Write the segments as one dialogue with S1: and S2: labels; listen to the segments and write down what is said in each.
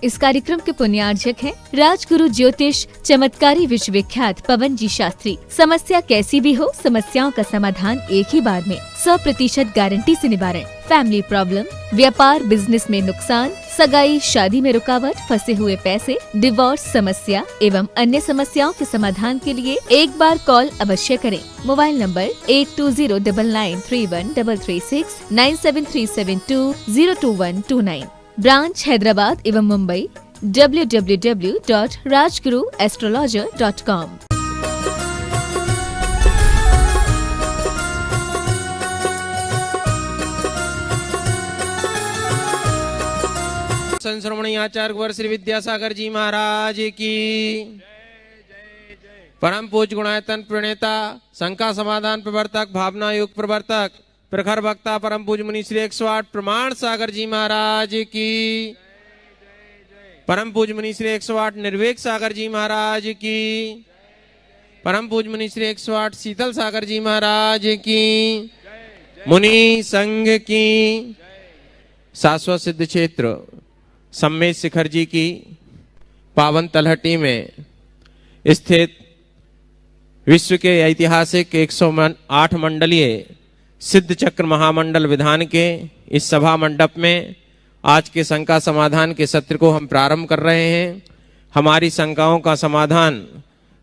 S1: इस कार्यक्रम के पुण्यार्जक हैं राजगुरु ज्योतिष चमत्कारी विश्वविख्यात पवन जी शास्त्री। समस्या कैसी भी हो, समस्याओं का समाधान एक ही बार में, 100% गारंटी से निवारण। फैमिली प्रॉब्लम, व्यापार बिजनेस में नुकसान, सगाई शादी में रुकावट, फंसे हुए पैसे, डिवोर्स समस्या एवं अन्य समस्याओं के समाधान के लिए एक बार कॉल अवश्य करें। Mobile number 8209931336 9737202129। ब्रांच हैदराबाद एवं मुंबई www.rajguruastrologer.com।
S2: संश्रमणी आचार्य कुंवर श्री विद्यासागर जी महाराज की। परम पूज्य गुणायतन प्रणेता, शंका समाधान प्रवर्तक, भावना युग प्रवर्तक, प्रखर वक्ता परम पूज्य मुनि श्री 108 प्रमाण सागर जी महाराज की। परम पूज्य मुनि श्री 108 निर्वेक सागर जी महाराज की। परम पूज्य मुनि श्री 108 शीतल सागर जी महाराज की। मुनि संघ की शाश्वत सिद्ध क्षेत्र सम्मेद शिखर जी की पावन तलहटी में स्थित विश्व के ऐतिहासिक 108 मंडलीय सिद्ध चक्र महामंडल विधान के इस सभा मंडप में आज के शंका समाधान के सत्र को हम प्रारंभ कर रहे हैं। हमारी शंकाओं का समाधान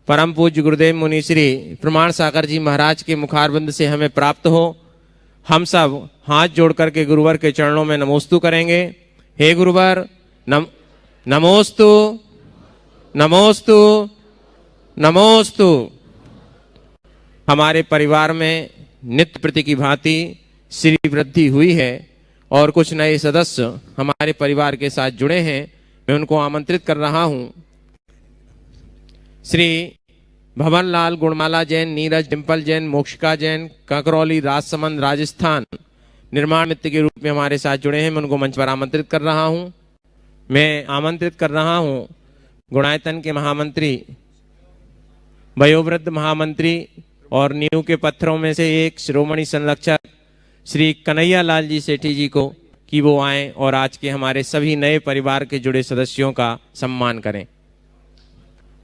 S2: परम पूज्य गुरुदेव मुनि श्री प्रमाण सागर जी महाराज के मुखारबिंद से हमें प्राप्त हो। हम सब हाथ जोड़ करके गुरुवर के चरणों में नमोस्तु करेंगे। हे गुरुवर, नमोस्तु नमोस्तु नमोस्तु। हमारे परिवार में नित्य प्रति की भांति श्री वृद्धि हुई है और कुछ नए सदस्य हमारे परिवार के साथ जुड़े हैं। मैं उनको आमंत्रित कर रहा हूं। श्री भवनलाल, गुणमाला जैन, नीरज, डिम्पल जैन, मोक्षिका जैन, ककरौली, राजसमंद, राजस्थान निर्माण मित्र के रूप में हमारे साथ जुड़े हैं। मैं उनको मंच पर आमंत्रित कर रहा हूं। मैं आमंत्रित कर रहा हूं गुणायतन के महामंत्री, वयोवृद्ध महामंत्री और नींव के पत्थरों में से एक शिरोमणि संरक्षक श्री कन्हैया लाल जी सेठी जी को कि वो आएं और आज के हमारे सभी नए परिवार के जुड़े सदस्यों का सम्मान करें।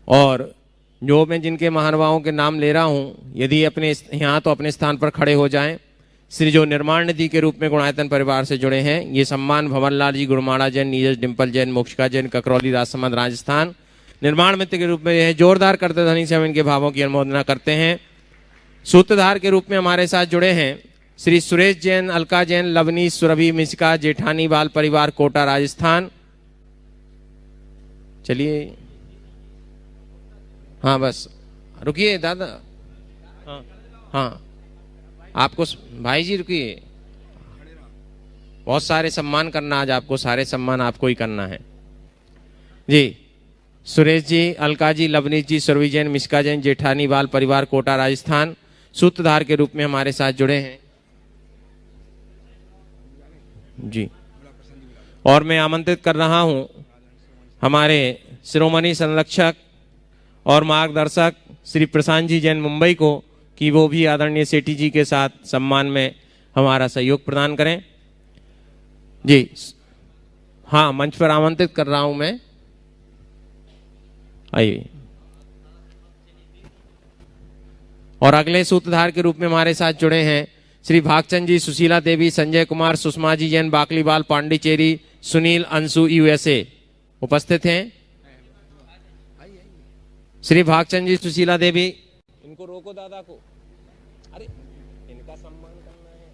S2: और जो मैं जिनके महानुभावों के नाम ले रहा हूं, यदि अपने यहाँ तो अपने स्थान पर खड़े हो जाएं। श्री जो निर्माण निधि के रूप में गुणायतन परिवार से जुड़े हैं, ये सम्मान भवनलाल जी, गुरुमाड़ा जैन, नीरज, डिम्पल जैन, मोक्षिका जैन, ककरौली, राजसमंद, राजस्थान निर्माण मित्र के रूप में यह जोरदार करते ध्वनि से हम इनके भावों की अनुमोदना करते हैं। सूत्रधार के रूप में हमारे साथ जुड़े हैं श्री सुरेश जैन, अलका जैन, लवनी, सुरभि, मिश्का, जेठानी बाल परिवार, कोटा, राजस्थान। चलिए, हाँ बस रुकिए दादा। हाँ आपको भाई जी रुकिए, बहुत सारे सम्मान करना आज आपको, सारे सम्मान आपको ही करना है जी। सुरेश जी, अलका जी, लवनीश जी, सुरभि जैन, मिश्का जैन, जेठानी बाल परिवार, कोटा, राजस्थान सूत्रधार के रूप में हमारे साथ जुड़े हैं जी। और मैं आमंत्रित कर रहा हूं हमारे शिरोमणि संरक्षक और मार्गदर्शक श्री प्रशांत जी जैन मुंबई को कि वो भी आदरणीय सेठी जी के साथ सम्मान में हमारा सहयोग प्रदान करें जी। हाँ, मंच पर आमंत्रित कर रहा हूं मैं, आइए। और अगले सूत्रधार के रूप में हमारे साथ जुड़े हैं श्री भागचंद जी, सुशीला देवी, संजय कुमार, सुषमा जी जैन, बाकलीवाल, पांडिचेरी, सुनील, अंशु, यूएसए उपस्थित हैं। श्री भागचंद जी, सुशीला देवी, इनको रोको दादा को, अरे इनका सम्मान करना है।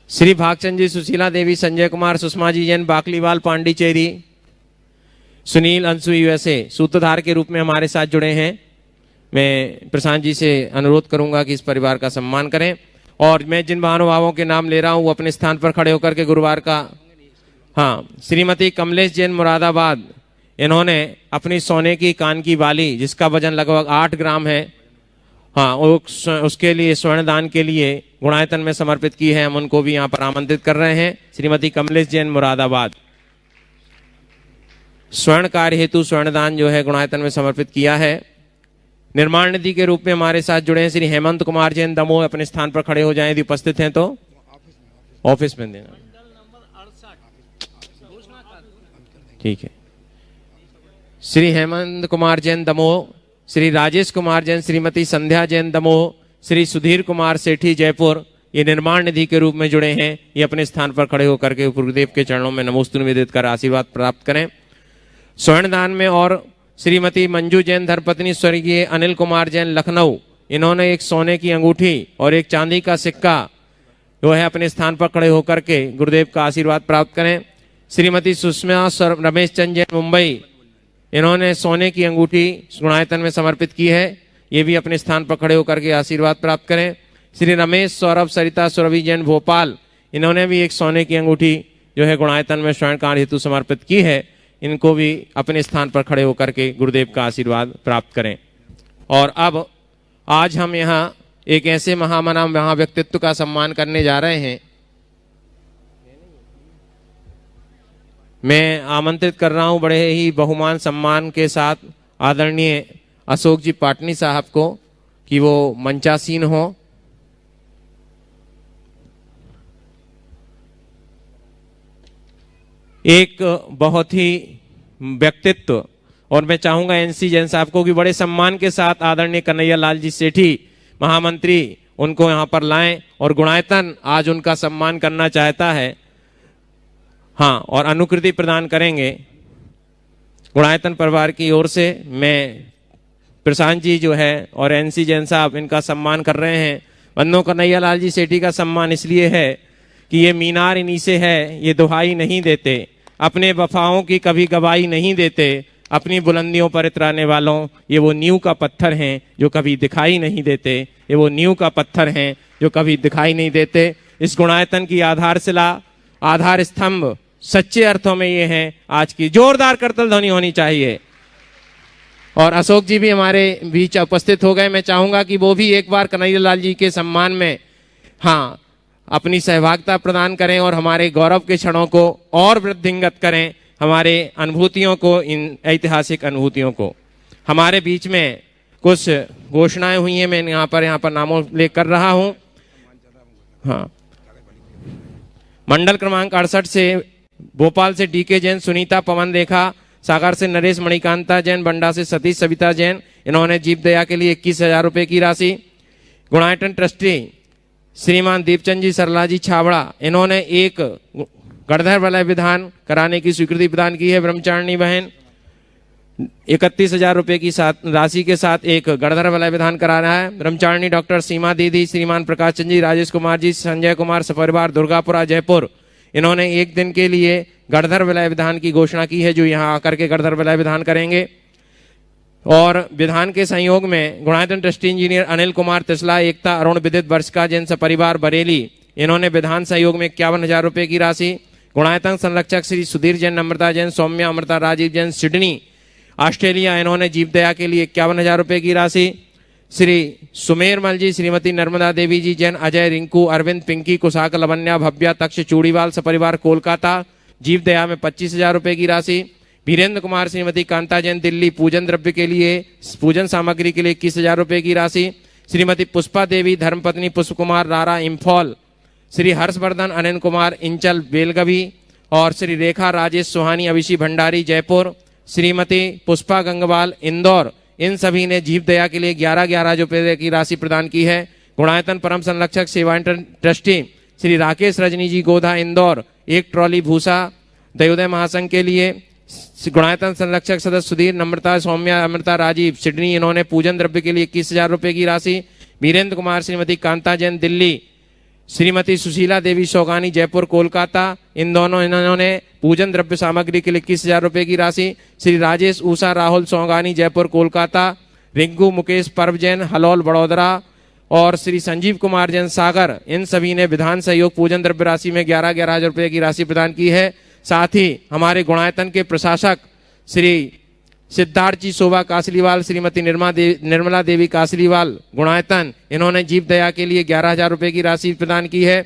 S2: श्री भागचंद जी, सुशीला देवी, संजय कुमार, सुषमा जी जैन, बाकलीवाल, पांडिचेरी, सुनील, अंशु, यूएसए सूत्रधार के रूप में हमारे साथ जुड़े हैं। मैं प्रशांत जी से अनुरोध करूंगा कि इस परिवार का सम्मान करें। और मैं जिन महानुभावों के नाम ले रहा हूं वो अपने स्थान पर खड़े होकर के गुरुवार का, हाँ, श्रीमती कमलेश जैन, मुरादाबाद, इन्होंने अपनी सोने की कान की बाली जिसका वजन लगभग 8 ग्राम है, हाँ, उसके लिए स्वर्ण दान के लिए गुणायतन में समर्पित की है। हम उनको भी यहाँ पर आमंत्रित कर रहे हैं। श्रीमती कमलेश जैन, मुरादाबाद, स्वर्ण कार्य हेतु स्वर्ण दान जो है गुणायतन में समर्पित किया है। निर्माण निधि के रूप में हमारे साथ जुड़े हैं श्री हेमंत कुमार जैन, दमोह, अपने स्थान पर खड़े हो जाएं यदि उपस्थित हैं तो। ऑफिस में देना। ठीक है। श्री हेमंत कुमार जैन दमोह, श्री राजेश कुमार जैन, श्रीमती संध्या जैन दमोह, श्री सुधीर कुमार सेठी जयपुर, ये निर्माण निधि के रूप में जुड़े हैं। ये अपने स्थान पर खड़े होकर के गुरुदेव के चरणों में नमोस्तु निवेदित कर आशीर्वाद प्राप्त करें। स्वर्ण दान में और श्रीमती मंजू जैन धर्मपत्नी स्वर्गीय अनिल कुमार जैन लखनऊ, इन्होंने एक सोने की अंगूठी और एक चांदी का सिक्का जो है अपने स्थान पर खड़े होकर के गुरुदेव का आशीर्वाद प्राप्त करें। श्रीमती सुषमा रमेश चंद जैन मुंबई, इन्होंने सोने की अंगूठी गुणायतन में समर्पित की है। ये भी अपने स्थान पर खड़े होकर के आशीर्वाद प्राप्त करें। श्री रमेश सौरभ सरिता सुरभि जैन भोपाल, इन्होंने भी एक सोने की अंगूठी जो है गुणायतन में स्वर्ण कार्य हेतु समर्पित की है। इनको भी अपने स्थान पर खड़े होकर के गुरुदेव का आशीर्वाद प्राप्त करें। और अब आज हम यहाँ एक ऐसे महाव्यक्तित्व का सम्मान करने जा रहे हैं। मैं आमंत्रित कर रहा हूं बड़े ही बहुमान सम्मान के साथ आदरणीय अशोक जी पाटनी साहब को कि वो मंचासीन हो। एक बहुत ही व्यक्तित्व, और मैं चाहूंगा एनसी जैन साहब को कि बड़े सम्मान के साथ आदरणीय कन्हैया लाल जी सेठी महामंत्री उनको यहाँ पर लाएं और गुणायतन आज उनका सम्मान करना चाहता है। हाँ, और अनुकृति प्रदान करेंगे गुणायतन परिवार की ओर से। मैं प्रशांत जी जो है और एनसी जैन साहब इनका सम्मान कर रहे हैं। बंदो कन्हैया लाल जी सेठी का सम्मान इसलिए है कि ये मीनार इन्हीं से है, ये दुहाई नहीं देते, अपने वफाओं की कभी गवाही नहीं देते, अपनी बुलंदियों पर इतराने वालों, ये वो नींव का पत्थर हैं जो कभी दिखाई नहीं देते, ये वो नींव का पत्थर हैं जो कभी दिखाई नहीं देते। इस गुणायतन की आधारशिला, आधार स्तंभ सच्चे अर्थों में ये हैं। आज की जोरदार करतल ध्वनि होनी चाहिए। और अशोक जी भी हमारे बीच उपस्थित हो गए। मैं चाहूंगा कि वो भी एक बार कन्हैया लाल जी के सम्मान में हाँ अपनी सहभागिता प्रदान करें और हमारे गौरव के क्षणों को और वृद्धिंगत करें, हमारे अनुभूतियों को, इन ऐतिहासिक अनुभूतियों को। हमारे बीच में कुछ घोषणाएं हुई हैं, मैं यहाँ पर नामों उल्लेख कर रहा हूँ। हाँ, मंडल क्रमांक 68 से भोपाल से डीके जैन, सुनीता पवन रेखा, सागर से नरेश मणिकांता जैन, बंडा से सतीश सविता जैन, इन्होंने जीव दया के लिए 21,000 रुपए की राशि। गुणायतन ट्रस्टी श्रीमान दीपचंद जी सरला जी छाबड़ा, इन्होंने एक गणधर वलय विधान कराने की स्वीकृति प्रदान की है। ब्रह्मचारिणी बहन 31,000 रुपए की राशि के साथ एक गणधर वलय विधान करा रहा है। ब्रह्मचारिणी डॉक्टर सीमा दीदी, श्रीमान प्रकाश चंद जी, राजेश कुमार जी, संजय कुमार सपरिवार दुर्गापुरा जयपुर, इन्होंने एक दिन के लिए गणधर वलय विधान की घोषणा की है, जो यहाँ आकर के गणधर वलय विधान करेंगे। और विधान के संयोग में गुणायतन ट्रस्टी इंजीनियर अनिल कुमार तिसला, एकता अरुण विदित वर्षका जैन सपरिवार बरेली, इन्होंने विधान सहयोग में 51,000 रुपए की राशि। गुणायतन संरक्षक श्री सुधीर जैन, नम्रता जैन, सौम्या अमृता राजीव जैन, सिडनी ऑस्ट्रेलिया, इन्होंने जीव दया के लिए 51,000 रुपए की राशि। श्री सुमेर मल जी, श्रीमती नर्मदा देवी जी जैन, अजय, रिंकू, अरविंद, पिंकी, कुशाक, लवन्या, भव्या, तक्ष, चूड़ीवाल सपरिवार कोलकाता, जीव दया में 25,000 रुपए की राशि। वीरेंद्र कुमार, श्रीमती कांता जैन, दिल्ली, पूजन द्रव्य के लिए, पूजन सामग्री के लिए 21,000 रुपए की राशि। श्रीमती पुष्पा देवी, धर्मपत्नी पुष्प कुमार रारा, इम्फॉल, श्री हर्षवर्धन अनिल कुमार इंचल बेलगवी, और श्री रेखा राजेश सुहानी अभिषी भंडारी जयपुर, श्रीमती पुष्पा गंगवाल इंदौर, इन सभी ने जीव दया के लिए 11,11 रुपए की राशि प्रदान की है। गुणायतन परम संरक्षक सेवा ट्रस्टी श्री राकेश रजनी जी गोधा इंदौर, एक ट्रॉली भूसा दयोदय महासंघ के लिए। गुणायतन संरक्षक सदस्य सुधीर, नम्रता, सौम्या अमृता राजीव, सिडनी, इन्होंने पूजन द्रव्य के लिए 21,000 रुपए की राशि। वीरेंद्र कुमार, श्रीमती कांता जैन दिल्ली, श्रीमती सुशीला देवी सौगानी जयपुर कोलकाता, इन दोनों इन्होंने पूजन द्रव्य सामग्री के लिए 21,000 रुपए की राशि। श्री राजेश ऊषा राहुल सौगानी जयपुर कोलकाता, रिंकू मुकेश पर्व जैन हलौल बड़ोदरा, और श्री संजीव कुमार जैन सागर, इन सभी ने विधान सहयोग पूजन द्रव्य राशि में 11,11 रुपए की राशि प्रदान की है। साथ ही हमारे गुणायतन के प्रशासक श्री सिद्धार्थ जी शोभा कासलीवाल, श्रीमती निर्मला देवी कासलीवाल गुणायतन, इन्होंने जीव दया के लिए 11,000 रुपए की राशि प्रदान की है।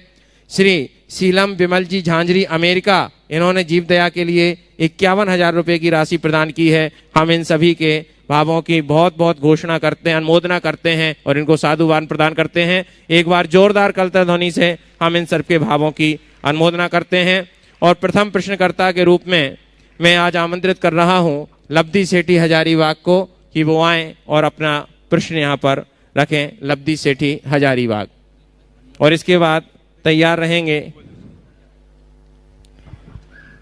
S2: श्री शीलम विमल जी झांझरी अमेरिका, इन्होंने जीव दया के लिए 51,000 रुपए की राशि प्रदान की है। हम इन सभी के भावों की बहुत बहुत घोषणा करते हैं, अनुमोदना करते हैं और इनको साधुवाद प्रदान करते हैं। एक बार जोरदार कलतर ध्वनि से हम इन सबके भावों की अनुमोदना करते हैं। और प्रथम प्रश्नकर्ता के रूप में मैं आज आमंत्रित कर रहा हूं लब्धि सेठी हजारीबाग को कि वो आए और अपना प्रश्न यहाँ पर रखें। लब्धि सेठी हजारीबाग। और इसके बाद तैयार रहेंगे।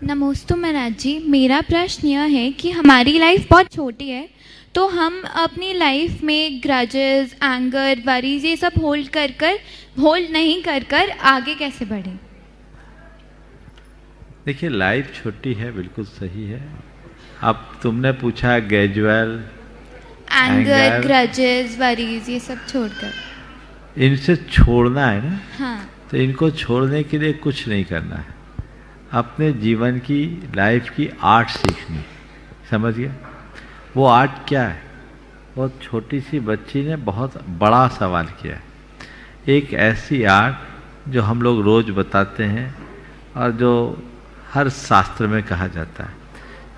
S3: नमोस्तु महाराज जी, मेरा प्रश्न यह है कि हमारी लाइफ बहुत छोटी है, तो हम अपनी लाइफ में ग्रजेस, एंगर, वरीज ये सब होल्ड नहीं कर आगे कैसे बढ़ें?
S4: देखिए, लाइफ छोटी है, बिल्कुल सही है। अब तुमने पूछा ग्रेजुअल
S3: एंगर, ग्रजेस, वरीज ये सब छोड़कर,
S4: इनसे छोड़ना है ना।
S3: हाँ।
S4: तो इनको छोड़ने के लिए कुछ नहीं करना है, अपने जीवन की, लाइफ की आर्ट सीखनी। समझ गया? वो आर्ट क्या है? बहुत छोटी सी बच्ची ने बहुत बड़ा सवाल किया है। एक ऐसी आर्ट जो हम लोग रोज बताते हैं और जो हर शास्त्र में कहा जाता है।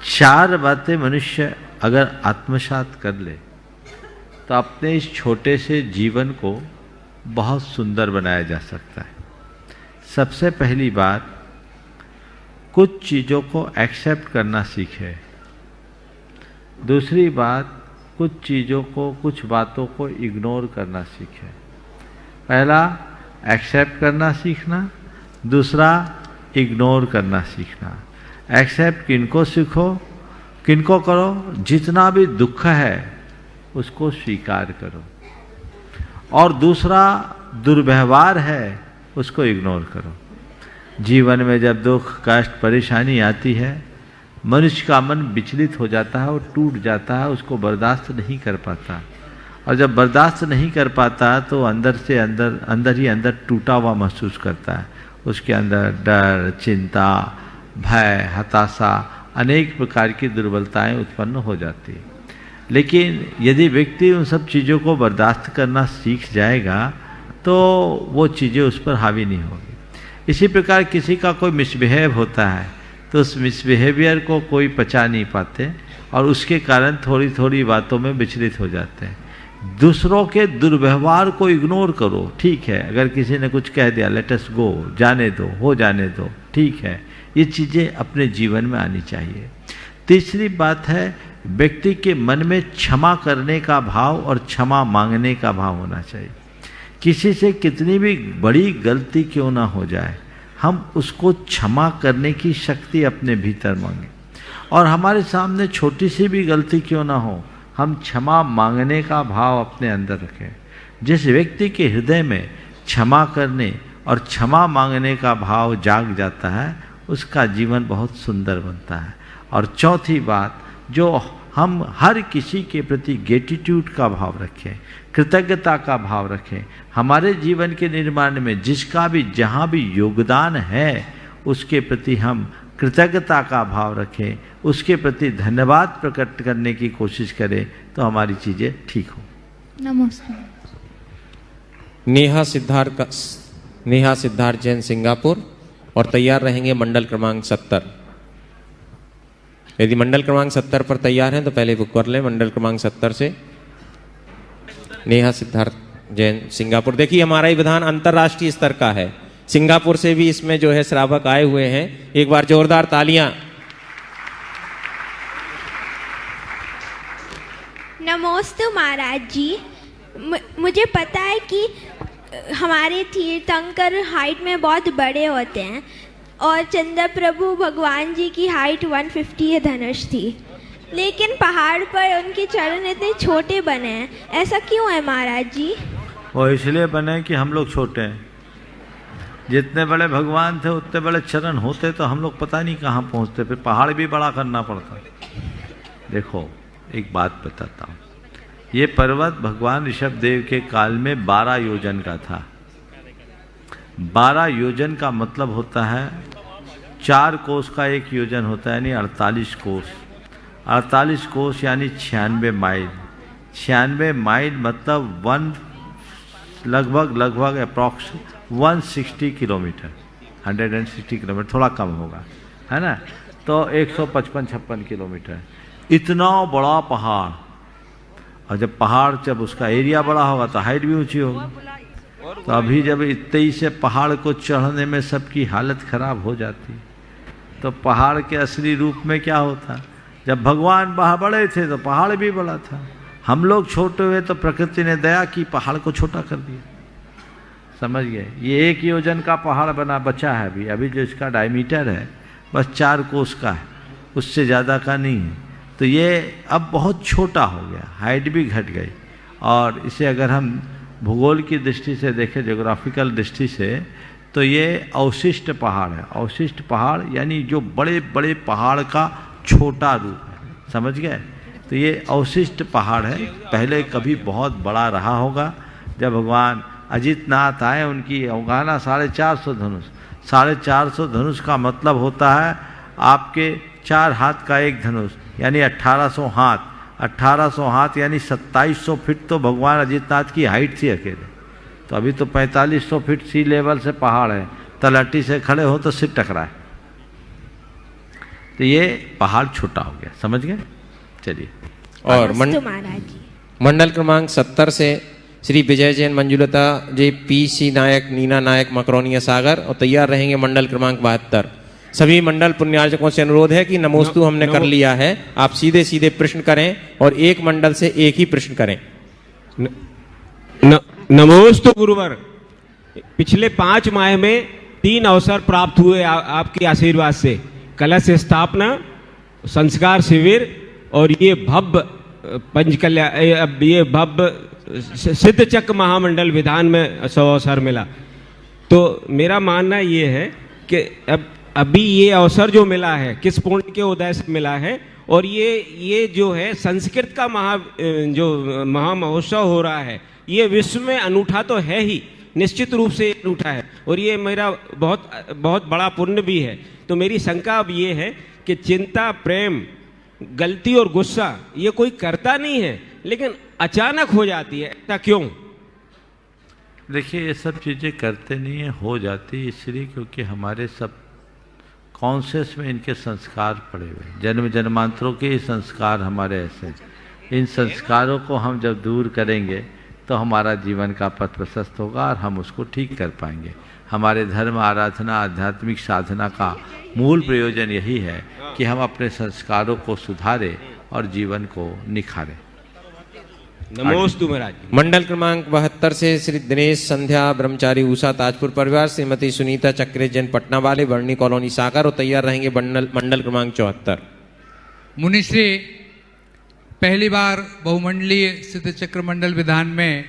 S4: 4 बातें मनुष्य अगर आत्मसात कर ले तो अपने इस छोटे से जीवन को बहुत सुंदर बनाया जा सकता है। सबसे पहली बात, कुछ चीज़ों को एक्सेप्ट करना सीखे। दूसरी बात, कुछ चीज़ों को, कुछ बातों को इग्नोर करना सीखे। पहला एक्सेप्ट करना सीखना, दूसरा इग्नोर करना सीखना। एक्सेप्ट किनको सीखो, किनको करो? जितना भी दुख है उसको स्वीकार करो, और दूसरा दुर्व्यवहार है उसको इग्नोर करो। जीवन में जब दुख, कष्ट, परेशानी आती है, मनुष्य का मन विचलित हो जाता है, वो टूट जाता है, उसको बर्दाश्त नहीं कर पाता। और जब बर्दाश्त नहीं कर पाता तो अंदर से अंदर ही अंदर टूटा हुआ महसूस करता है। उसके अंदर डर, चिंता, भय, हताशा, अनेक प्रकार की दुर्बलताएं उत्पन्न हो जाती है। लेकिन यदि व्यक्ति उन सब चीज़ों को बर्दाश्त करना सीख जाएगा तो वो चीज़ें उस पर हावी नहीं होगी। इसी प्रकार किसी का कोई मिसबिहेव होता है तो उस मिसबिहेवियर को कोई पचा नहीं पाते और उसके कारण थोड़ी थोड़ी बातों में विचलित हो जाते हैं। दूसरों के दुर्व्यवहार को इग्नोर करो। ठीक है, अगर किसी ने कुछ कह दिया, लेट अस गो, जाने दो, हो जाने दो, ठीक है। ये चीज़ें अपने जीवन में आनी चाहिए। तीसरी बात है, व्यक्ति के मन में क्षमा करने का भाव और क्षमा मांगने का भाव होना चाहिए। किसी से कितनी भी बड़ी गलती क्यों ना हो जाए, हम उसको क्षमा करने की शक्ति अपने भीतर मांगे। और हमारे सामने छोटी सी भी गलती क्यों ना हो, हम क्षमा मांगने का भाव अपने अंदर रखें। जिस व्यक्ति के हृदय में क्षमा करने और क्षमा मांगने का भाव जाग जाता है, उसका जीवन बहुत सुंदर बनता है। और चौथी बात, जो हम हर किसी के प्रति ग्रेटिट्यूड का भाव रखें, कृतज्ञता का भाव रखें। हमारे जीवन के निर्माण में जिसका भी जहाँ भी योगदान है उसके प्रति हम कृतज्ञता का भाव रखें, उसके प्रति धन्यवाद प्रकट करने की कोशिश करें, तो हमारी चीज़ें ठीक हो।
S3: नमस्ते।
S2: नेहा सिद्धार्थ जैन सिंगापुर। और तैयार रहेंगे मंडल क्रमांक 70। यदि मंडल क्रमांक 70 पर तैयार हैं तो पहले बुक कर लें। मंडल क्रमांक 70 से नेहा सिद्धार्थ जैन सिंगापुर। देखिए, हमारा ये विधान अंतर्राष्ट्रीय स्तर का है। सिंगापुर से भी इसमें जो है श्रावक आए हुए हैं। एक बार जोरदार तालियां।
S5: नमोस्तु महाराज जी, मुझे पता है कि हमारे तीर्थंकर हाइट में बहुत बड़े होते हैं और चंद्र प्रभु भगवान जी की हाइट 150 धनुष थी, लेकिन पहाड़ पर उनके चरण इतने छोटे बने हैं, ऐसा क्यों है महाराज जी?
S4: वो इसलिए बने कि हम लोग छोटे हैं। जितने बड़े भगवान थे उतने बड़े चरण होते तो हम लोग पता नहीं कहाँ पहुँचते, फिर पहाड़ भी बड़ा करना पड़ता। देखो, एक बात बताता हूँ। ये पर्वत भगवान ऋषभदेव के काल में 12 योजन का था। 12 योजन का मतलब होता है 4 कोस का 1 योजन होता है, यानी 48 कोस। 48 कोस यानी 96 माइल। 96 माइल मतलब लगभग अप्रॉक्स 160 किलोमीटर, 160 किलोमीटर, थोड़ा कम होगा, है ना। तो 155-56 किलोमीटर, इतना बड़ा पहाड़। और जब उसका एरिया बड़ा होगा तो हाइट भी ऊंची होगी। तो अभी जब इतने से पहाड़ को चढ़ने में सबकी हालत खराब हो जाती है। तो पहाड़ के असली रूप में क्या होता? जब भगवान बड़े थे तो पहाड़ भी बड़ा था। हम लोग छोटे हुए तो प्रकृति ने दया की, पहाड़ को छोटा कर दिया। समझ गए? ये 1 योजन का पहाड़ बचा है अभी जो इसका डायमीटर है बस 4 कोस का है, उससे ज़्यादा का नहीं है। तो ये अब बहुत छोटा हो गया, हाइट भी घट गई। और इसे अगर हम भूगोल की दृष्टि से देखें, ज्योग्राफिकल दृष्टि से, तो ये अवशिष्ट पहाड़ है। अवशिष्ट पहाड़ यानी जो बड़े बड़े पहाड़ का छोटा रूप है। समझ गए? तो ये अवशिष्ट पहाड़ है। पहले कभी बहुत बड़ा रहा होगा। जब भगवान अजितनाथ आए, उनकी अवगाहना 450 धनुष। 450 धनुष का मतलब होता है आपके 4 हाथ का एक धनुष, यानी 1800 हाथ। 1800 हाथ यानी 2700 फीट तो भगवान अजितनाथ की हाइट थी अकेले। तो अभी तो 4500 फीट सी लेवल से पहाड़ है, तलहटी से खड़े हो तो सिर टकराए। तो ये पहाड़ छोटा हो गया। समझ गए? चलिए।
S2: और
S5: महाराज जी
S2: मंडल क्रमांक 70 से श्री विजय जैन, मंजुलता जी, PC नायक, नीना नायक, मकरोनिया सागर, और तैयार रहेंगे मंडल क्रमांक 72। सभी मंडल पुण्यार्चकों से अनुरोध है कि नमोस्तु हमने कर लिया है, आप सीधे सीधे प्रश्न करें और एक मंडल से एक ही प्रश्न करें।
S6: नमोस्तु गुरुवर। पिछले 5 माह में 3 अवसर प्राप्त हुए आपके आशीर्वाद से। कलश स्थापना, संस्कार शिविर और ये भव्य सिद्ध चक्र महामंडल विधान में अवसर मिला। तो मेरा मानना ये है कि अभी ये अवसर जो मिला है किस पुण्य के उदय से मिला है, और ये जो है संस्कृत का महामहोत्सव हो रहा है, ये विश्व में अनूठा तो है ही, निश्चित रूप से अनूठा है, और ये मेरा बहुत बड़ा पुण्य भी है। तो मेरी शंका अब ये है कि चिंता, प्रेम, गलती और गुस्सा ये कोई करता नहीं है, लेकिन अचानक हो जाती है, ऐसा क्यों?
S4: देखिए, ये सब चीज़ें करते नहीं है, हो जाती इसलिए क्योंकि हमारे सब कॉन्शियस में इनके संस्कार पड़े हुए, जन्म जन्मांतरों के ही संस्कार हमारे ऐसे। इन संस्कारों को हम जब दूर करेंगे तो हमारा जीवन का पथ प्रशस्त होगा और हम उसको ठीक कर पाएंगे। हमारे धर्म, आराधना, आध्यात्मिक साधना का मूल प्रयोजन यही है कि हम अपने संस्कारों को सुधारें और जीवन को निखारें।
S6: नमोस्तु महाराज।
S2: मंडल क्रमांक 72 से श्री दिनेश, संध्या ब्रह्मचारी, उषा ताजपुर परिवार, श्रीमती सुनीता चक्रे जैन, पटना वाले, वर्णी कॉलोनी सागर, और तैयार रहेंगे मंडल क्रमांक 74।
S7: मुनिश्री, पहली बार बहुमंडलीय सिद्ध चक्र मंडल विधान में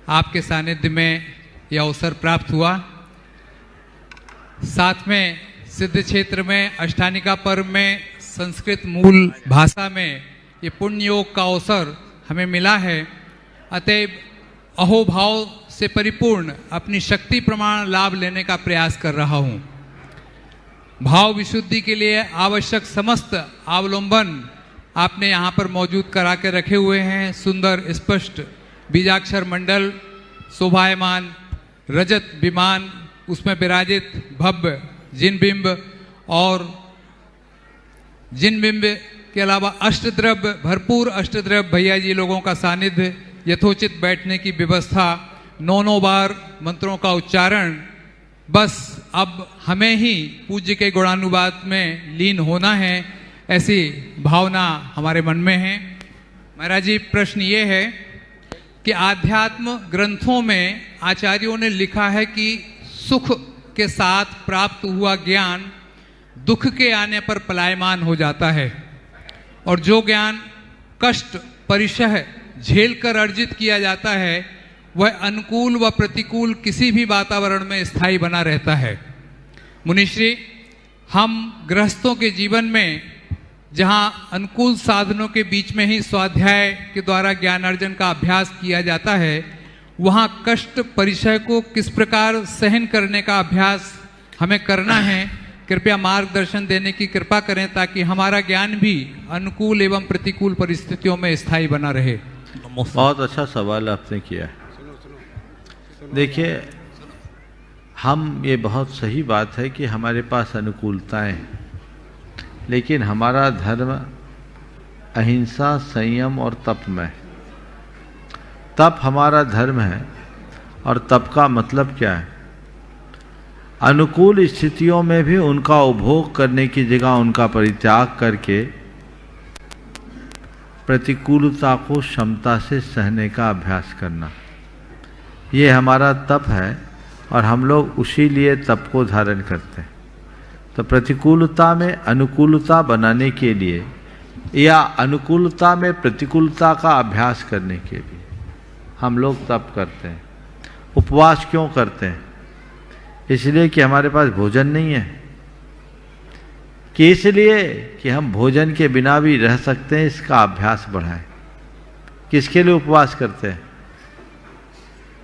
S7: आपके सानिध्य में यह अवसर प्राप्त हुआ। साथ में सिद्ध क्षेत्र में अष्टानिका पर्व में संस्कृत मूल भाषा में ये पुण्य योग का अवसर हमें मिला है। अतएव अहोभाव से परिपूर्ण अपनी शक्ति प्रमाण लाभ लेने का प्रयास कर रहा हूँ। भाव विशुद्धि के लिए आवश्यक समस्त अवलंबन आपने यहाँ पर मौजूद करा के रखे हुए हैं। सुंदर स्पष्ट बीजाक्षर मंडल, शोभायमान रजत विमान, उसमें विराजित भव्य जिनबिंब, और जिनबिंब के अलावा अष्टद्रव्य, भरपूर अष्टद्रव्य भैया जी लोगों का सानिध्य, यथोचित बैठने की व्यवस्था, 9 बार मंत्रों का उच्चारण। बस अब हमें ही पूज्य के गुणानुवाद में लीन होना है, ऐसी भावना हमारे मन में है। महाराज जी, प्रश्न ये है कि आध्यात्म ग्रंथों में आचार्यों ने लिखा है कि सुख के साथ प्राप्त हुआ ज्ञान दुख के आने पर पलायमान हो जाता है, और जो ज्ञान कष्ट परिशह झेल कर अर्जित किया जाता है वह अनुकूल व प्रतिकूल किसी भी वातावरण में स्थायी बना रहता है। मुनिश्री, हम गृहस्थों के जीवन में जहाँ अनुकूल साधनों के बीच में ही स्वाध्याय के द्वारा ज्ञान अर्जन का अभ्यास किया जाता है, वहाँ कष्ट परिचय को किस प्रकार सहन करने का अभ्यास हमें करना है, कृपया मार्गदर्शन देने की कृपा करें ताकि हमारा ज्ञान भी अनुकूल एवं प्रतिकूल परिस्थितियों में स्थायी बना रहे।
S4: बहुत अच्छा सवाल आपने किया। देखिए, ये बहुत सही बात है कि हमारे पास अनुकूलताएं, लेकिन हमारा धर्म अहिंसा, संयम और तप में। तप हमारा धर्म है, और तप का मतलब क्या है? अनुकूल स्थितियों में भी उनका उपभोग करने की जगह उनका परित्याग करके प्रतिकूलता को क्षमता से सहने का अभ्यास करना, ये हमारा तप है और हम लोग उसी लिए तप को धारण करते हैं। तो प्रतिकूलता में अनुकूलता बनाने के लिए या अनुकूलता में प्रतिकूलता का अभ्यास करने के लिए हम लोग तप करते हैं। उपवास क्यों करते हैं? इसलिए कि हमारे पास भोजन नहीं है, कि इसलिए कि हम भोजन के बिना भी रह सकते हैं, इसका अभ्यास बढ़ाएं। किसके लिए उपवास करते हैं?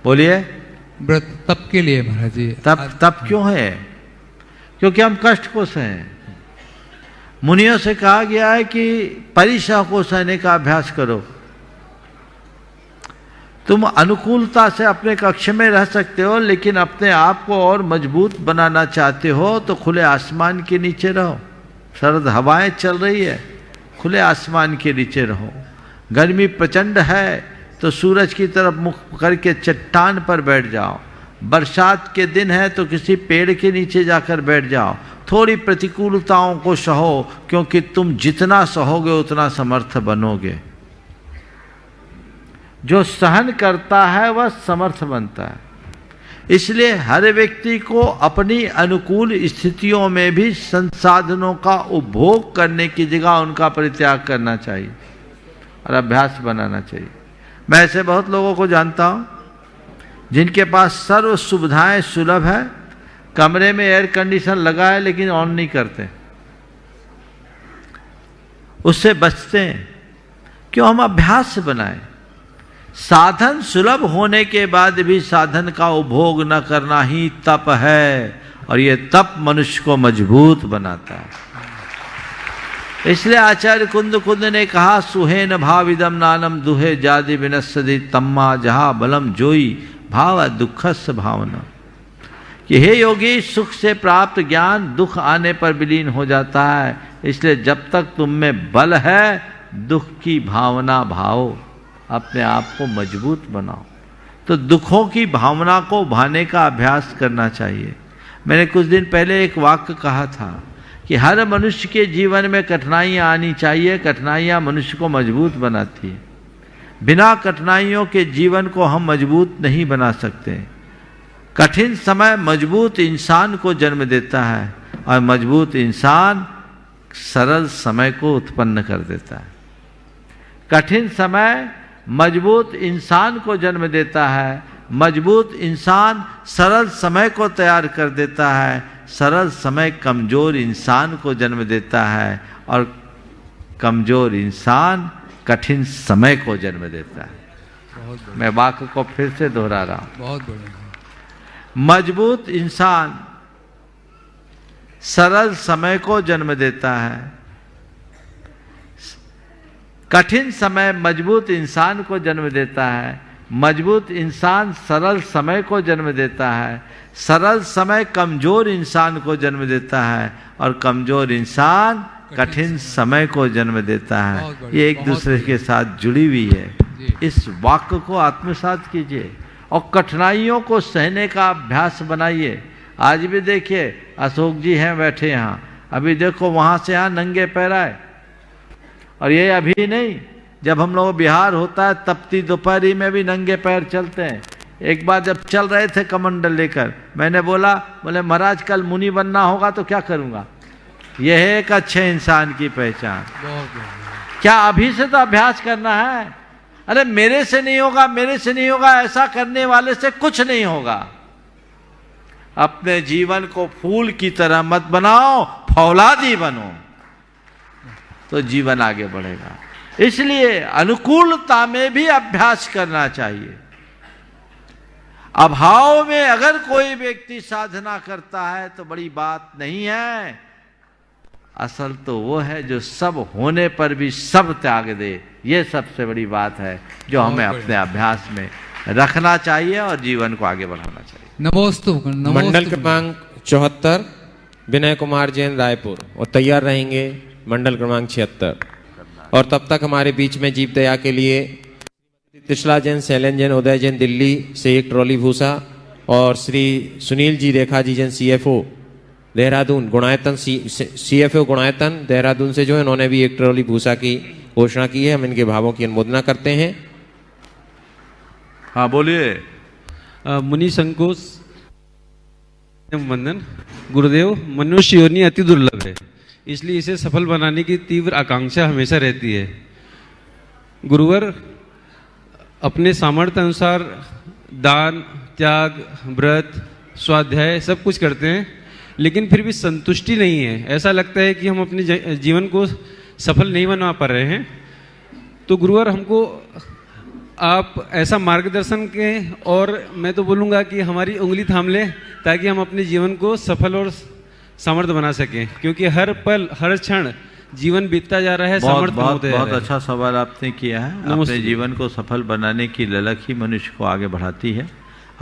S4: बोलिए।
S7: व्रत तप के लिए महाराज जी।
S4: तप क्यों है? क्योंकि हम कष्ट को सहें। मुनियों से कहा गया है कि परिसह को सहने का अभ्यास करो। तुम अनुकूलता से अपने कक्ष में रह सकते हो, लेकिन अपने आप को और मजबूत बनाना चाहते हो तो खुले आसमान के नीचे रहो। सर्द हवाएं चल रही है, खुले आसमान के नीचे रहो। गर्मी प्रचंड है तो सूरज की तरफ मुख करके चट्टान पर बैठ जाओ। बरसात के दिन है तो किसी पेड़ के नीचे जाकर बैठ जाओ। थोड़ी प्रतिकूलताओं को सहो, क्योंकि तुम जितना सहोगे उतना समर्थ बनोगे। जो सहन करता है वह समर्थ बनता है। इसलिए हर व्यक्ति को अपनी अनुकूल स्थितियों में भी संसाधनों का उपभोग करने की जगह उनका परित्याग करना चाहिए और अभ्यास बनाना चाहिए। मैं ऐसे बहुत लोगों को जानता हूं जिनके पास सर्व सुविधाएं सुलभ है, कमरे में एयर कंडीशन लगा है लेकिन ऑन नहीं करते, उससे बचते हैं। क्यों? हम अभ्यास बनाएं। साधन सुलभ होने के बाद भी साधन का उपभोग न करना ही तप है, और ये तप मनुष्य को मजबूत बनाता है। इसलिए आचार्य कुंद ने कहा, सुहेन भाविदम नानम दुहे जादि विनस्सति तम्मा जहा बलम जोई भाव दुखस भावना। कि हे योगी, सुख से प्राप्त ज्ञान दुख आने पर विलीन हो जाता है। इसलिए जब तक तुम में बल है, दुख की भावना भाओ, अपने आप को मजबूत बनाओ। तो दुखों की भावना को भाने का अभ्यास करना चाहिए। मैंने कुछ दिन पहले एक वाक्य कहा था कि हर मनुष्य के जीवन में कठिनाइयाँ आनी चाहिए। कठिनाइयाँ मनुष्य को मजबूत बनाती है। बिना कठिनाइयों के जीवन को हम मजबूत नहीं बना सकते। कठिन समय मजबूत इंसान को जन्म देता है, और मजबूत इंसान सरल समय को उत्पन्न कर देता है। कठिन समय मजबूत इंसान को जन्म देता है, मजबूत इंसान सरल समय को तैयार कर देता है, सरल समय कमजोर इंसान को जन्म देता है, और कमजोर इंसान कठिन समय को जन्म देता है। मैं वाक्य को फिर से दोहरा रहा हूं।
S7: बहुत बढ़िया।
S4: मजबूत इंसान सरल समय को जन्म देता है, कठिन समय मजबूत इंसान को जन्म देता है, मजबूत इंसान सरल समय को जन्म देता है, सरल समय कमजोर इंसान को जन्म देता है, और कमजोर इंसान कठिन समय को जन्म देता है। ये एक दूसरे के साथ जुड़ी हुई है। इस वाक्य को आत्मसात कीजिए और कठिनाइयों को सहने का अभ्यास बनाइए। आज भी देखिए, अशोक जी हैं बैठे यहाँ, अभी देखो वहाँ से यहाँ नंगे पैर आए। और ये अभी नहीं, जब हम लोग बिहार होता है तपती दोपहरी में भी नंगे पैर चलते हैं। एक बार जब चल रहे थे कमंडल लेकर, मैंने बोले महाराज कल मुनि बनना होगा तो क्या करूँगा? यह है एक अच्छे इंसान की पहचान। क्या अभी से तो अभ्यास करना है? अरे मेरे से नहीं होगा, मेरे से नहीं होगा, ऐसा करने वाले से कुछ नहीं होगा। अपने जीवन को फूल की तरह मत बनाओ, फौलादी बनो, तो जीवन आगे बढ़ेगा। इसलिए अनुकूलता में भी अभ्यास करना चाहिए। अभाव में अगर कोई व्यक्ति साधना करता है तो बड़ी बात नहीं है। असल तो वो है जो सब होने पर भी सब त्याग दे। ये सबसे बड़ी बात है जो हमें अपने अभ्यास में रखना चाहिए और जीवन को आगे बढ़ाना चाहिए।
S7: नमोस्तु।
S2: मंडल क्रमांक 74 विनय कुमार जैन रायपुर, और तैयार रहेंगे मंडल क्रमांक 76। और तब तक हमारे बीच में जीव दया के लिए तिशला जैन, शैलन जैन, उदय जैन दिल्ली से एक ट्रॉली भूसा और श्री सुनील जी रेखा जी जन CFO देहरादून गुणायतन CFO गुणायतन देहरादून से जो है उन्होंने भी 1 ट्रॉली भूसा की घोषणा की है। हम इनके भावों की अनुमोदना करते हैं।
S4: हाँ बोलिए।
S6: मुनि संकोच वंदन। गुरुदेव, मनुष्य योनि अति दुर्लभ है, इसलिए इसे सफल बनाने की तीव्र आकांक्षा हमेशा रहती है। गुरुवर अपने सामर्थ्य अनुसार दान, त्याग, व्रत, स्वाध्याय सब कुछ करते हैं, लेकिन फिर भी संतुष्टि नहीं है। ऐसा लगता है कि हम अपने जीवन को सफल नहीं बना पा रहे हैं। तो गुरुवर हमको आप ऐसा मार्गदर्शन करें, और मैं तो बोलूँगा कि हमारी उंगली थाम लें ताकि हम अपने जीवन को सफल और समर्थ बना सकें, क्योंकि हर पल हर क्षण जीवन बीतता जा रहा है, समर्थ होते जा रहा है।
S4: बहुत अच्छा सवाल आपने किया है। अपने जीवन को सफल बनाने की ललक ही मनुष्य को आगे बढ़ाती है।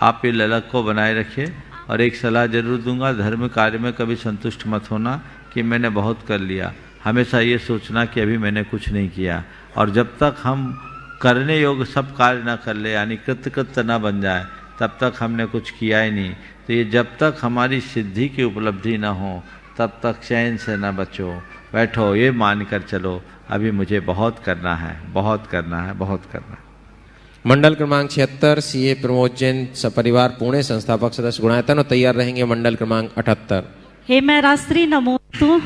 S4: आप ये ललक को बनाए रखिए। और एक सलाह जरूर दूंगा, धर्म कार्य में कभी संतुष्ट मत होना कि मैंने बहुत कर लिया। हमेशा ये सोचना कि अभी मैंने कुछ नहीं किया। और जब तक हम करने योग्य सब कार्य ना कर ले, यानी कृतकृत्य ना बन जाए, तब तक हमने कुछ किया ही नहीं। तो ये जब तक हमारी सिद्धि की उपलब्धि ना हो, तब तक चैन से ना बचो, बैठो ये मान कर चलो अभी मुझे बहुत करना है, बहुत करना है, बहुत करना है।
S2: मंडल क्रमांक 76 CA प्रमोद जैन सपरिवार पुणे संस्थापक सदस्य गुणायतन, और तैयार रहेंगे मंडल क्रमांक 78।
S8: हे मैं राजश्री नमोस्तु।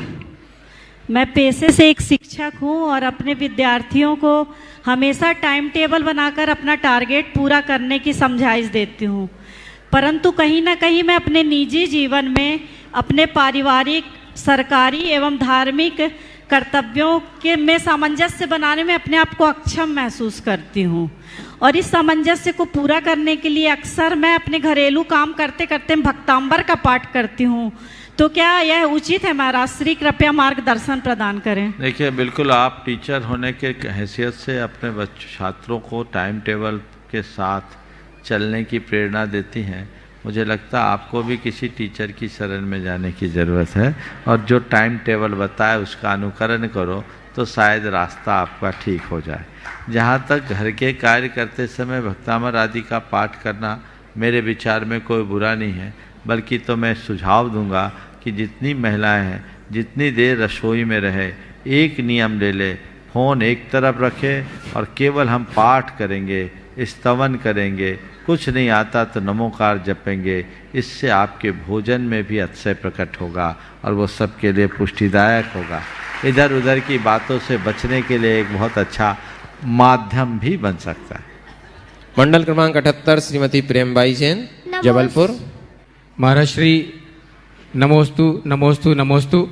S8: मैं पेशे से एक शिक्षक हूँ और अपने विद्यार्थियों को हमेशा टाइम टेबल बनाकर अपना टारगेट पूरा करने की समझाइश देती हूँ, परंतु कहीं ना कहीं मैं अपने निजी जीवन में अपने पारिवारिक, सरकारी एवं धार्मिक कर्तव्यों के में सामंजस्य बनाने में अपने आप को अक्षम महसूस करती हूँ। और इस सामंजस्य को पूरा करने के लिए अक्सर मैं अपने घरेलू काम करते करते भक्तांबर का पाठ करती हूँ। तो क्या यह उचित है महाराज श्री? कृपया मार्गदर्शन प्रदान करें।
S4: देखिए, बिल्कुल आप टीचर होने के हैसियत से अपने छात्रों को टाइम टेबल के साथ चलने की प्रेरणा देती हैं। मुझे लगता है आपको भी किसी टीचर की शरण में जाने की ज़रूरत है, और जो टाइम टेबल बताए उसका अनुकरण करो तो शायद रास्ता आपका ठीक हो जाए। जहाँ तक घर के कार्य करते समय भक्तामर आदि का पाठ करना मेरे विचार में कोई बुरा नहीं है, बल्कि तो मैं सुझाव दूंगा कि जितनी महिलाएं हैं जितनी देर रसोई में रहे, एक नियम ले ले, फ़ोन एक तरफ रखे और केवल हम पाठ करेंगे, स्तवन करेंगे, कुछ नहीं आता तो नमोकार जपेंगे। इससे आपके भोजन में भी अतिशय प्रकट होगा और वो सबके लिए पुष्टिदायक होगा। इधर उधर की बातों से बचने के लिए एक बहुत अच्छा माध्यम भी बन सकता है।
S2: मंडल क्रमांक 78 श्रीमती प्रेमबाई जैन जबलपुर।
S9: महाराज श्री नमोस्तु नमोस्तु नमोस्तु।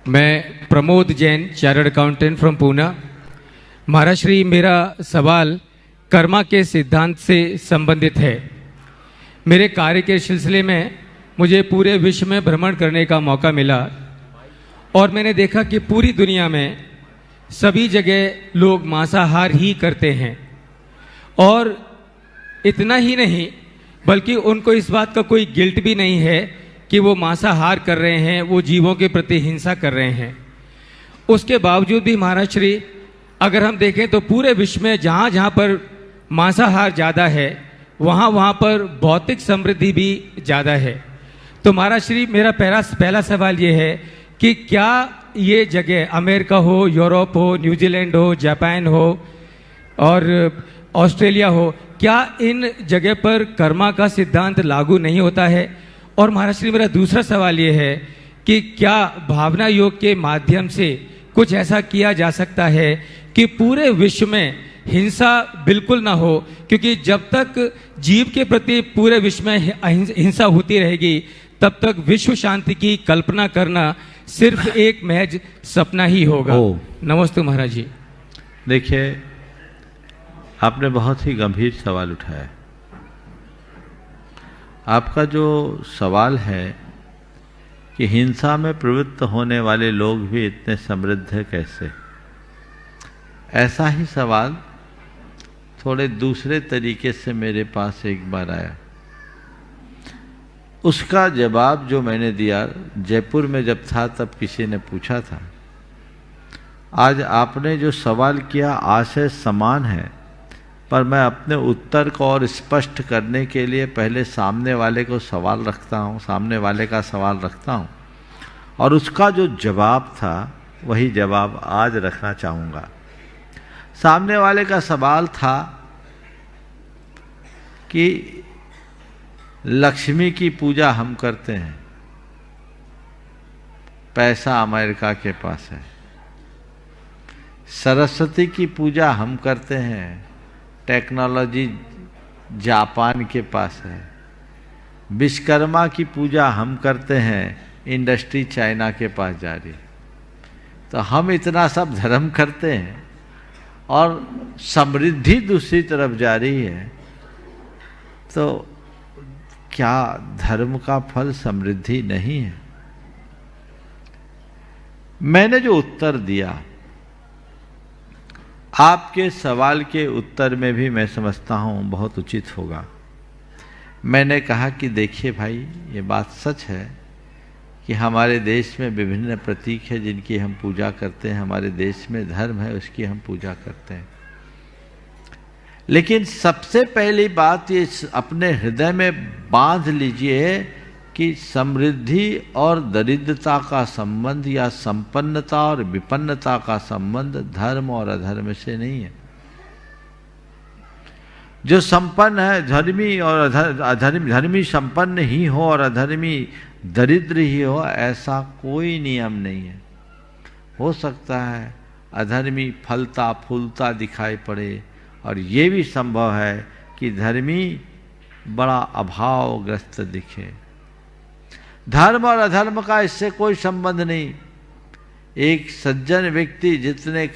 S9: मैं Pramod Jain, chartered accountant from Poona. Maharaj Shri, मेरा सवाल कर्मा के सिद्धांत से संबंधित है। मेरे कार्य के सिलसिले में मुझे पूरे विश्व में भ्रमण करने का मौका मिला और मैंने देखा कि पूरी दुनिया में सभी जगह लोग मांसाहार ही करते हैं, और इतना ही नहीं बल्कि उनको इस बात का कोई गिल्ट भी नहीं है कि वो मांसाहार कर रहे हैं, वो जीवों के प्रति हिंसा कर रहे हैं। उसके बावजूद भी महाराज श्री, अगर हम देखें तो पूरे विश्व में जहाँ जहाँ पर मांसाहार ज़्यादा है वहाँ पर भौतिक समृद्धि भी ज़्यादा है। तो महाराज श्री, मेरा पहला सवाल ये है कि क्या ये जगह अमेरिका हो, यूरोप हो, न्यूजीलैंड हो, जापान हो और ऑस्ट्रेलिया हो, क्या इन जगह पर कर्मा का सिद्धांत लागू नहीं होता है? और महाराज श्री, मेरा दूसरा सवाल ये है कि क्या भावना योग के माध्यम से कुछ ऐसा किया जा सकता है कि पूरे विश्व में हिंसा बिल्कुल ना हो? क्योंकि जब तक जीव के प्रति पूरे विश्व में हिंसा होती रहेगी तब तक विश्व शांति की कल्पना करना सिर्फ एक महज सपना ही होगा। नमस्ते महाराज जी।
S4: देखिए, आपने बहुत ही गंभीर सवाल उठाया। आपका जो सवाल है कि हिंसा में प्रवृत्त होने वाले लोग भी इतने समृद्ध हैं कैसे, ऐसा ही सवाल थोड़े दूसरे तरीके से मेरे पास एक बार आया। उसका जवाब जो मैंने दिया, जयपुर में जब था तब किसी ने पूछा था। आज आपने जो सवाल किया आशय समान है, पर मैं अपने उत्तर को और स्पष्ट करने के लिए पहले सामने वाले को सवाल रखता हूँ, सामने वाले का सवाल रखता हूँ, और उसका जो जवाब था वही जवाब आज रखना चाहूँगा। सामने वाले का सवाल था कि लक्ष्मी की पूजा हम करते हैं, पैसा अमेरिका के पास है। सरस्वती की पूजा हम करते हैं, टेक्नोलॉजी जापान के पास है। विश्वकर्मा की पूजा हम करते हैं, इंडस्ट्री चाइना के पास जा रही। तो हम इतना सब धर्म करते हैं और समृद्धि दूसरी तरफ जा रही है, तो क्या धर्म का फल समृद्धि नहीं है? मैंने जो उत्तर दिया, आपके सवाल के उत्तर में भी मैं समझता हूँ बहुत उचित होगा। मैंने कहा कि देखिए भाई, ये बात सच है कि हमारे देश में विभिन्न प्रतीक है जिनकी हम पूजा करते हैं, हमारे देश में धर्म है उसकी हम पूजा करते हैं। लेकिन सबसे पहली बात ये अपने हृदय में बांध लीजिए कि समृद्धि और दरिद्रता का संबंध या संपन्नता और विपन्नता का संबंध धर्म और अधर्म से नहीं है। जो संपन्न है धर्मी और धर्मी संपन्न ही हो और अधर्मी दरिद्र ही हो, ऐसा कोई नियम नहीं है। हो सकता है अधर्मी फलता फूलता दिखाई पड़े, और ये भी संभव है कि धर्मी बड़ा अभावग्रस्त दिखे। धर्म और अधर्म का इससे कोई संबंध नहीं। एक सज्जन व्यक्ति जितने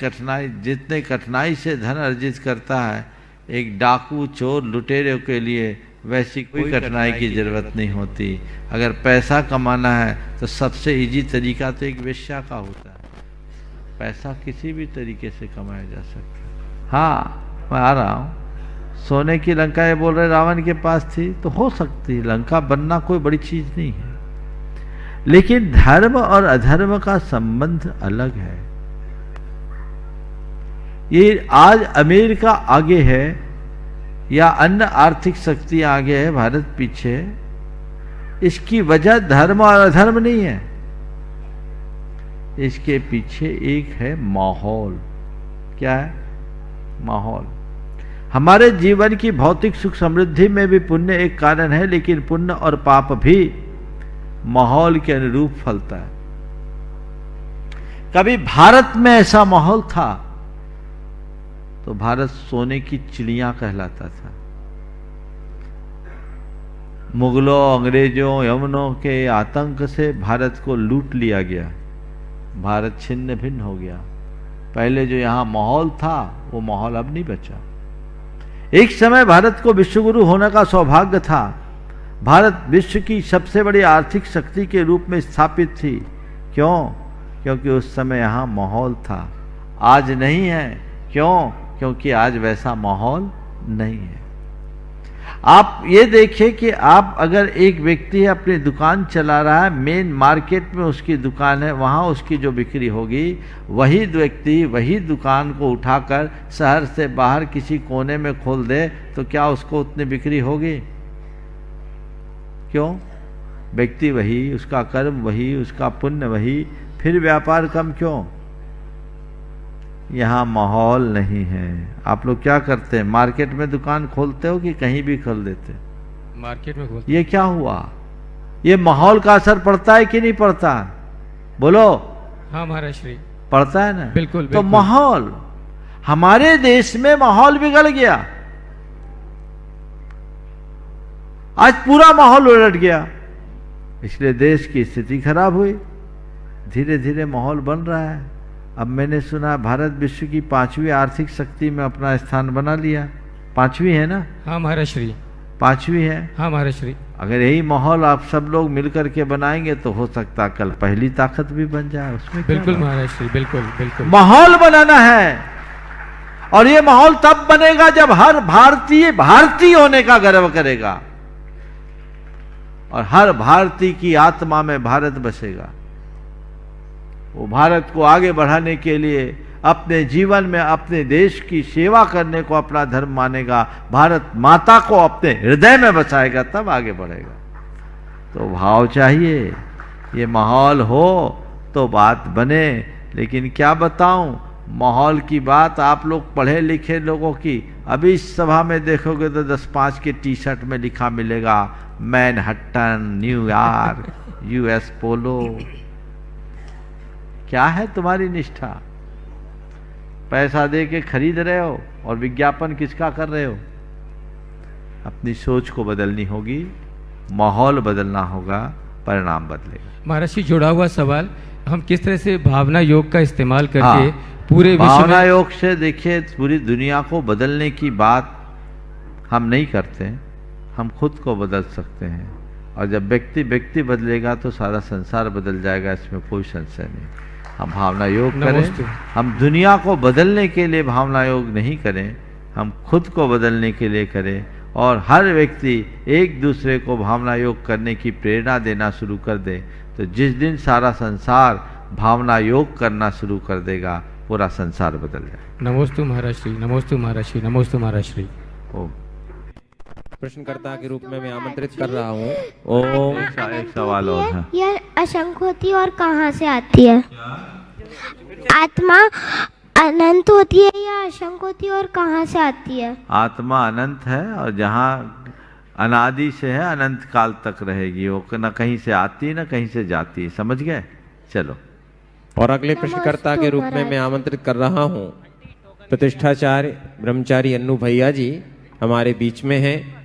S4: कठिनाई से धन अर्जित करता है, एक डाकू चोर लुटेरे के लिए वैसी कोई कठिनाई की जरूरत नहीं होती। अगर पैसा कमाना है तो सबसे इजी तरीका तो एक वेश्या का होता है। पैसा किसी भी तरीके से कमाया जा सकता है। हाँ, मैं आ रहा हूँ। सोने की लंका ये बोल रहे रावण के पास थी, तो हो सकती है, लंका बनना कोई बड़ी चीज नहीं है। लेकिन धर्म और अधर्म का संबंध अलग है। ये आज अमेरिका आगे है या अन्य आर्थिक शक्तियां आगे है, भारत पीछे, इसकी वजह धर्म और अधर्म नहीं है। इसके पीछे एक है माहौल। क्या है? माहौल। हमारे जीवन की भौतिक सुख समृद्धि में भी पुण्य एक कारण है, लेकिन पुण्य और पाप भी माहौल के अनुरूप फलता है। कभी भारत में ऐसा माहौल था तो भारत सोने की चिड़िया कहलाता था। मुगलों, अंग्रेजों, यवनों के आतंक से भारत को लूट लिया गया, भारत छिन्न भिन्न हो गया। पहले जो यहां माहौल था वो माहौल अब नहीं बचा। एक समय भारत को विश्वगुरु होने का सौभाग्य था। भारत विश्व की सबसे बड़ी आर्थिक शक्ति के रूप में स्थापित थी। क्यों? क्योंकि उस समय यहाँ माहौल था। आज नहीं है। क्यों? क्योंकि आज वैसा माहौल नहीं है। आप ये देखिए कि आप अगर एक व्यक्ति अपनी दुकान चला रहा है, मेन मार्केट में उसकी दुकान है, वहाँ उसकी जो बिक्री होगी, वही व्यक्ति वही दुकान को उठाकर शहर से बाहर किसी कोने में खोल दे तो क्या उसको उतनी बिक्री होगी? क्यों? व्यक्ति वही, उसका कर्म वही, उसका पुण्य वही, फिर व्यापार कम क्यों? यहाँ माहौल नहीं है। आप लोग क्या करते हैं? मार्केट में दुकान खोलते हो कि कहीं भी खोल देते?
S9: मार्केट में खोलते।
S4: ये क्या हुआ? ये माहौल का असर पड़ता है कि नहीं पड़ता? बोलो।
S9: हाँ महाराज श्री,
S4: पड़ता है ना?
S9: बिल्कुल।
S4: तो माहौल, हमारे देश में माहौल बिगड़ गया। आज पूरा माहौल उलट गया, इसलिए देश की स्थिति खराब हुई। धीरे धीरे माहौल बन रहा है। अब मैंने सुना भारत विश्व की 5वीं आर्थिक शक्ति में अपना स्थान बना लिया। 5वीं है ना?
S9: हाँ महाराज श्री,
S4: 5वीं है।
S9: हाँ महाराज श्री।
S4: अगर यही माहौल आप सब लोग मिलकर के बनाएंगे तो हो सकता कल पहली ताकत भी बन जाए। उसमें
S9: बिल्कुल महाराज श्री, बिल्कुल बिल्कुल।
S4: माहौल बनाना है, और ये माहौल तब बनेगा जब हर भारतीय भारतीय होने का गर्व करेगा और हर भारतीय की आत्मा में भारत बसेगा। वो भारत को आगे बढ़ाने के लिए अपने जीवन में अपने देश की सेवा करने को अपना धर्म मानेगा, भारत माता को अपने हृदय में बसाएगा, तब आगे बढ़ेगा। तो भाव चाहिए, ये माहौल हो तो बात बने। लेकिन क्या बताऊं, माहौल की बात आप लोग पढ़े लिखे लोगों की, अभी इस सभा में देखोगे तो 10-5 के टी शर्ट में लिखा मिलेगा मैनहट्टन, न्यूयॉर्क, यूएस पोलो। क्या है तुम्हारी निष्ठा? पैसा दे के खरीद रहे हो और विज्ञापन किसका कर रहे हो? अपनी सोच को बदलनी होगी, माहौल बदलना होगा, परिणाम बदलेगा।
S9: महाराज जी, जुड़ा हुआ सवाल, हम किस तरह से भावना योग का इस्तेमाल करके पूरे विश्व
S4: भावना
S9: में...
S4: योग से देखिए पूरी दुनिया को बदलने की बात हम नहीं करते, हम खुद को बदल सकते हैं। और जब व्यक्ति बदलेगा तो सारा संसार बदल जाएगा, इसमें कोई संशय नहीं। हम भावना योग करें, हम दुनिया को बदलने के लिए भावना योग नहीं करें, हम खुद को बदलने के लिए करें। और हर व्यक्ति एक दूसरे को भावना योग करने की प्रेरणा देना शुरू कर दे, तो जिस दिन सारा संसार भावना योग करना शुरू कर देगा, पूरा संसार बदल जाए।
S9: नमोस्तु महाराज श्री, नमोस्तु महाराज श्री, नमोस्तु महाराज श्री।
S4: ओम।
S2: प्रश्नकर्ता के रूप में मैं आमंत्रित कर रहा हूँ। ओम।
S4: एक सवाल और है,
S10: यह असंख्य होती है और कहाँ से आती है? आत्मा अनंत होती है या असंख्य होती है और कहाँ से आती है?
S4: आत्मा अनंत है और जहाँ अनादि से है अनंत काल तक रहेगी, वो न कहीं से आती न कहीं से जाती। समझ गए? चलो।
S2: और अगले प्रश्नकर्ता के रूप में मैं आमंत्रित कर रहा हूँ प्रतिष्ठाचार्य ब्रह्मचारी अन्नू भैया जी, हमारे बीच में हैं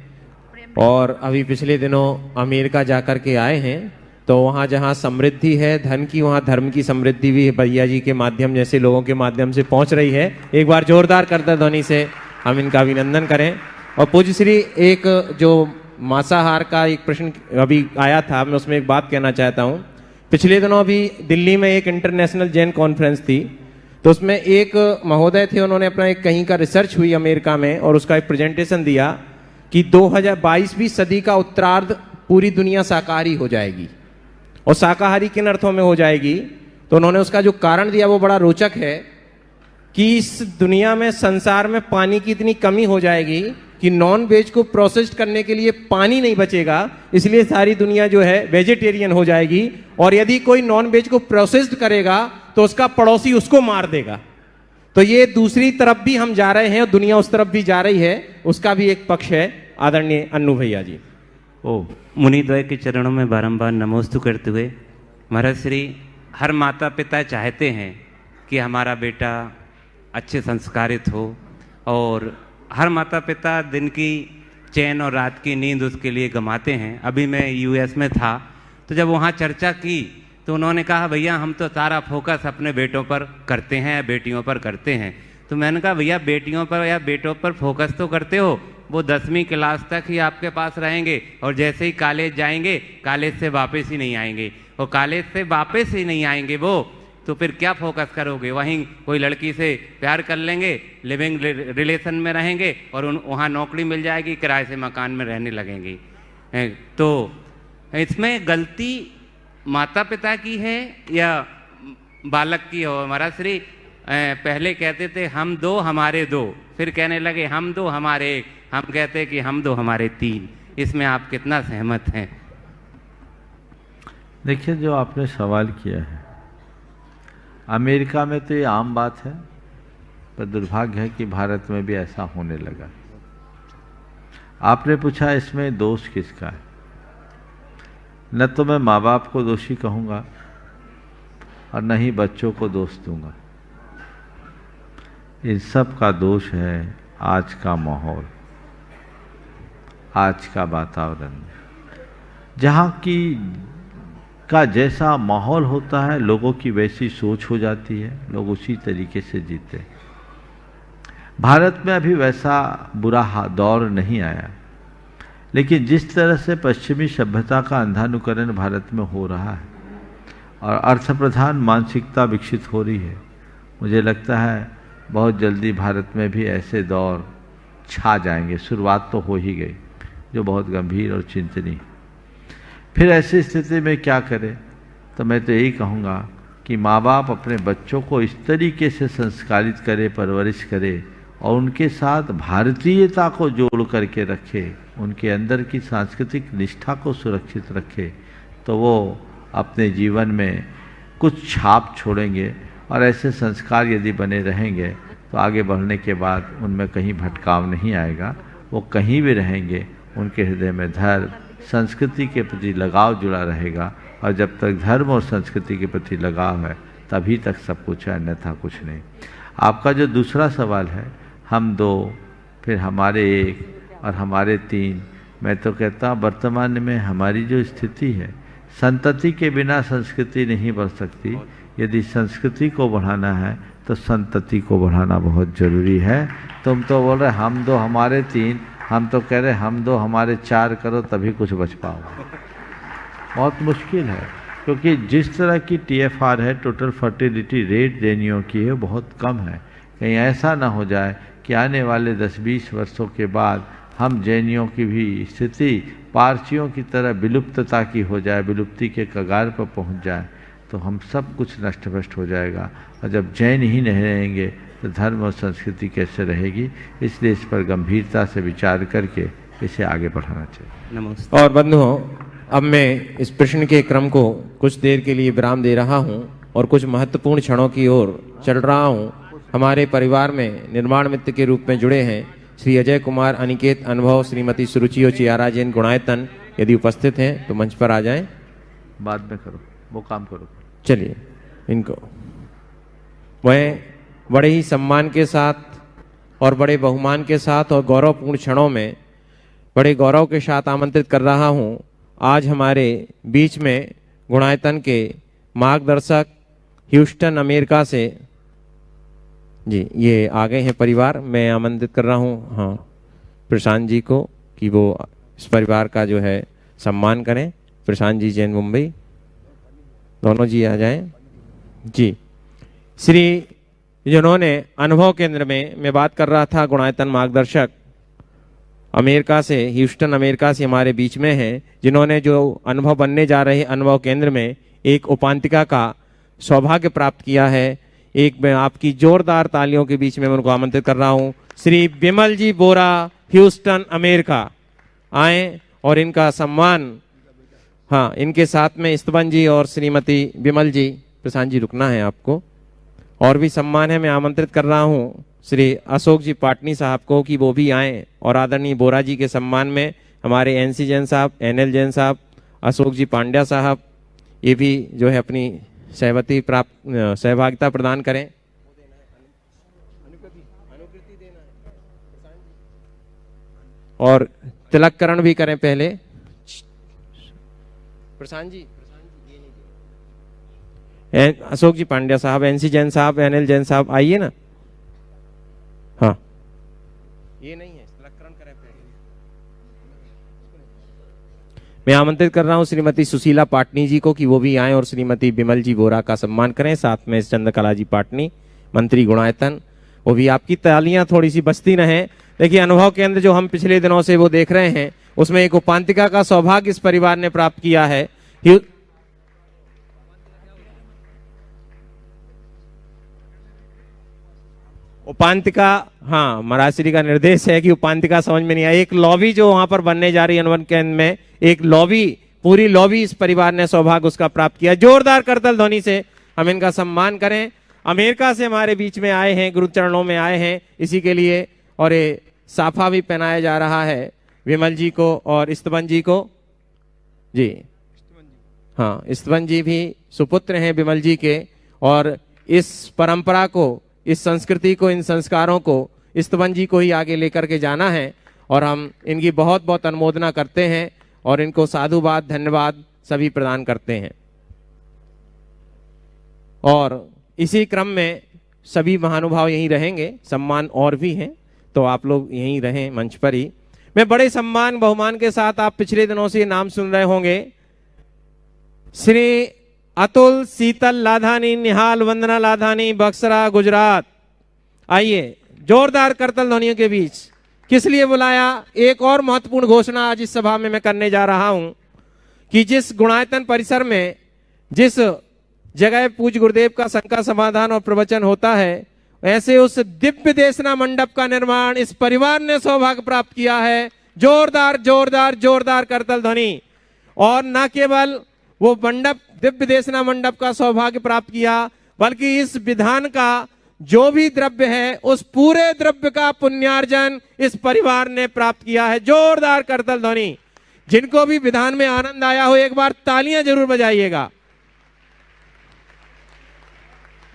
S2: और अभी पिछले दिनों अमेरिका जाकर के आए हैं। तो वहाँ जहाँ समृद्धि है धन की, वहाँ धर्म की समृद्धि भी भैया जी के माध्यम जैसे लोगों के माध्यम से पहुँच रही है। एक बार जोरदार करताल ध्वनि से हम इनका अभिनंदन करें। और पूज्य श्री, एक जो मांसाहार का एक प्रश्न अभी आया था, मैं उसमें एक बात कहना चाहता हूँ। पिछले दिनों अभी दिल्ली में एक इंटरनेशनल जैन कॉन्फ्रेंस थी, तो उसमें एक महोदय थे, उन्होंने अपना एक कहीं का रिसर्च हुई अमेरिका में और उसका एक प्रेजेंटेशन दिया कि 2022वीं सदी का उत्तरार्ध पूरी दुनिया शाकाहारी हो जाएगी। और शाकाहारी किन अर्थों में हो जाएगी, तो उन्होंने उसका जो कारण दिया वो बड़ा रोचक है कि इस दुनिया में, संसार में पानी की इतनी कमी हो जाएगी कि नॉन वेज को प्रोसेस्ड करने के लिए पानी नहीं बचेगा, इसलिए सारी दुनिया जो है वेजिटेरियन हो जाएगी। और यदि कोई नॉन वेज को प्रोसेस्ड करेगा तो उसका पड़ोसी उसको मार देगा। तो ये दूसरी तरफ भी हम जा रहे हैं और दुनिया उस तरफ भी जा रही है, उसका भी एक पक्ष है। आदरणीय अन्नू भैया जी।
S11: ओ मुनिद्वय के चरणों में बारंबार नमोस्तु करते हुए, महाराज श्री, हर माता पिता चाहते हैं कि हमारा बेटा अच्छे संस्कारित हो, और हर माता पिता दिन की चैन और रात की नींद उसके लिए गंवाते हैं। अभी मैं यूएस में था, तो जब वहाँ चर्चा की तो उन्होंने कहा भैया हम तो सारा फोकस अपने बेटों पर करते हैं, बेटियों पर करते हैं। तो मैंने कहा भैया बेटियों पर या बेटों पर फोकस तो करते हो, वो 10वीं क्लास तक ही आपके पास रहेंगे और जैसे ही कॉलेज जाएंगे कॉलेज से वापस ही नहीं आएंगे, और कॉलेज से वापस ही नहीं आएंगे वो, तो फिर क्या फोकस करोगे? वहीं कोई लड़की से प्यार कर लेंगे, लिविंग रिलेशन में रहेंगे और वहाँ नौकरी मिल जाएगी, किराए से मकान में रहने लगेंगे। तो इसमें गलती माता पिता की है या बालक की हो? महाराज श्री, पहले कहते थे हम दो हमारे दो, फिर कहने लगे हम दो हमारे एक, हम कहते कि हम दो हमारे तीन। इसमें आप कितना सहमत हैं?
S4: देखिए, जो आपने सवाल किया है, अमेरिका में तो ये आम बात है, पर दुर्भाग्य है कि भारत में भी ऐसा होने लगा। आपने पूछा इसमें दोष किसका है? न तो मैं माँ बाप को दोषी कहूँगा और न ही बच्चों को दोष दूंगा। इन सब का दोष है आज का माहौल, आज का वातावरण। जहाँ की का जैसा माहौल होता है, लोगों की वैसी सोच हो जाती है, लोग उसी तरीके से जीते। भारत में अभी वैसा बुरा दौर नहीं आया, लेकिन जिस तरह से पश्चिमी सभ्यता का अंधानुकरण भारत में हो रहा है और अर्थ प्रधान मानसिकता विकसित हो रही है, मुझे लगता है बहुत जल्दी भारत में भी ऐसे दौर छा जाएंगे। शुरुआत तो हो ही गई, जो बहुत गंभीर और चिंतनीय। फिर ऐसी स्थिति में क्या करें? तो मैं तो यही कहूँगा कि माँ बाप अपने बच्चों को इस तरीके से संस्कारित करे, परवरिश करे और उनके साथ भारतीयता को जोड़ करके रखे, उनके अंदर की सांस्कृतिक निष्ठा को सुरक्षित रखे, तो वो अपने जीवन में कुछ छाप छोड़ेंगे। और ऐसे संस्कार यदि बने रहेंगे तो आगे बढ़ने के बाद उनमें कहीं भटकाव नहीं आएगा। वो कहीं भी रहेंगे, उनके हृदय में धर्म, संस्कृति के प्रति लगाव जुड़ा रहेगा। और जब तक धर्म और संस्कृति के प्रति लगाव है तभी तक सब कुछ है, अन्यथा कुछ नहीं। आपका जो दूसरा सवाल है, हम दो, फिर हमारे एक और हमारे तीन, मैं तो कहता हूँ वर्तमान में हमारी जो स्थिति है, संतति के बिना संस्कृति नहीं बढ़ सकती। यदि संस्कृति को बढ़ाना है तो संतति को बढ़ाना बहुत ज़रूरी है। तुम तो बोल रहे हम दो हमारे तीन, हम तो कह रहे हम दो हमारे चार करो तभी कुछ बच पाओगे। बहुत मुश्किल है, क्योंकि जिस तरह की TFR है, टोटल फर्टिलिटी रेट जैनियों की है, बहुत कम है। कहीं ऐसा ना हो जाए कि आने वाले 10-20 वर्षों के बाद हम जैनियों की भी स्थिति पारसियों की तरह विलुप्तता की हो जाए, विलुप्ति के कगार पर पहुंच जाए, तो हम सब कुछ नष्ट भ्रष्ट हो जाएगा। और जब जैन ही नहीं रहेंगे तो धर्म और संस्कृति कैसे रहेगी? इसलिए इस पर गंभीरता से विचार करके इसे आगे बढ़ाना चाहिए।
S11: नमस्ते।
S2: और बंधुओं, अब मैं इस प्रश्न के क्रम को कुछ देर के लिए विराम दे रहा हूं और कुछ महत्वपूर्ण क्षणों की ओर चल रहा हूं। हमारे परिवार में निर्माण मित्र के रूप में जुड़े हैं श्री अजय कुमार, अनिकेत, अनुभव, श्रीमती सुरुचि और चियारा जैन गुणायतन, यदि उपस्थित हैं तो मंच पर आ जाएं।
S4: बाद में करो, वो काम करो।
S2: चलिए, इनको मैं बड़े ही सम्मान के साथ और बड़े बहुमान के साथ और गौरवपूर्ण क्षणों में बड़े गौरव के साथ आमंत्रित कर रहा हूं। आज हमारे बीच में गुणायतन के मार्गदर्शक ह्यूस्टन अमेरिका से जी ये आ गए हैं परिवार। मैं आमंत्रित कर रहा हूं हाँ प्रशांत जी को कि वो इस परिवार का जो है सम्मान करें। प्रशांत जी जैन मुंबई, दोनों जी आ जाएं। जी श्री जिन्होंने अनुभव केंद्र में मैं बात कर रहा था, गुणायतन मार्गदर्शक अमेरिका से, ह्यूस्टन अमेरिका से हमारे बीच में हैं, जिन्होंने जो अनुभव बनने जा रहे अनुभव केंद्र में एक उपांतिका का सौभाग्य प्राप्त किया है। एक मैं आपकी जोरदार तालियों के बीच में मैं उनको आमंत्रित कर रहा हूं। श्री बिमल जी बोरा, ह्यूस्टन अमेरिका आए और इनका सम्मान, हाँ इनके साथ में स्तवन जी और श्रीमती बिमल जी, प्रशांत जी रुकना है आपको, और भी सम्मान है। मैं आमंत्रित कर रहा हूँ श्री अशोक जी पाटनी साहब को कि वो भी आएँ और आदरणीय बोरा जी के सम्मान में हमारे NC जैन साहब, NL जैन साहब, अशोक जी पांड्या साहब ये भी जो है अपनी सहभागिता प्रदान करें। और तिलककरण भी करें पहले। प्रशांत जी अशोक जी पांड्या साहब, NC जैन साहब, NL जैन साहब आइए ना। हाँ ये नहीं है, तिलककरण करें पहले। मैं आमंत्रित कर रहा हूं श्रीमती सुशीला पाटनी जी को कि वो भी आएं और श्रीमती बिमल जी बोरा का सम्मान करें। साथ में चंद्रकला जी पाटनी, मंत्री गुणायतन, वो भी आपकी तालियां थोड़ी सी बजती रहें। देखिए अनुभव केंद्र जो हम पिछले दिनों से वो देख रहे हैं, उसमें एक उपांतिका का सौभाग्य इस परिवार ने प्राप्त किया है। उपांतिका, हाँ मराश्री का निर्देश है कि उपांतिका समझ में नहीं आया। एक लॉबी जो वहां पर बनने जा रही है अनुभव केंद्र में, एक लॉबी, पूरी लॉबी इस परिवार ने सौभाग्य उसका प्राप्त किया। जोरदार करतल ध्वनि से हम इनका सम्मान करें। अमेरिका से हमारे बीच में आए हैं, गुरु चरणों में आए हैं इसी के लिए, और ये साफा भी पहनाया जा रहा है विमल जी को और स्तवन जी को। जी हाँ, स्तवन जी भी सुपुत्र हैं विमल जी के, और इस परंपरा को, इस संस्कृति को, इन संस्कारों को स्तवन जी को ही आगे लेकर के जाना है। और हम इनकी बहुत बहुत अनुमोदना करते हैं और इनको साधुवाद, धन्यवाद सभी प्रदान करते हैं। और इसी क्रम में सभी महानुभाव यहीं रहेंगे, सम्मान और भी हैं तो आप लोग यहीं रहें मंच पर ही। मैं बड़े सम्मान बहुमान के साथ, आप पिछले दिनों से नाम सुन रहे होंगे, श्री अतुल शीतल लाधानी, निहाल वंदना लाधानी, बक्सरा गुजरात। आइए जोरदार करतल ध्वनियों के बीच। किस लिए बुलाया? एक और महत्वपूर्ण घोषणा आज इस सभा में मैं करने जा रहा हूं कि जिस गुणायतन परिसर में, जिस जगह पूज्य गुरुदेव का शंका समाधान और प्रवचन होता है, ऐसे उस दिव्य देशना मंडप का निर्माण इस परिवार ने सौभाग्य प्राप्त किया है। जोरदार जोरदार जोरदार करतल ध्वनि। और न केवल वो मंडप, दिव्य देशना मंडप का सौभाग्य प्राप्त किया, बल्कि इस विधान का जो भी द्रव्य है उस पूरे द्रव्य का पुण्यार्जन इस परिवार ने प्राप्त किया है। जोरदार करतल ध्वनि। जिनको भी विधान में आनंद आया हो एक बार तालियां जरूर बजाइएगा।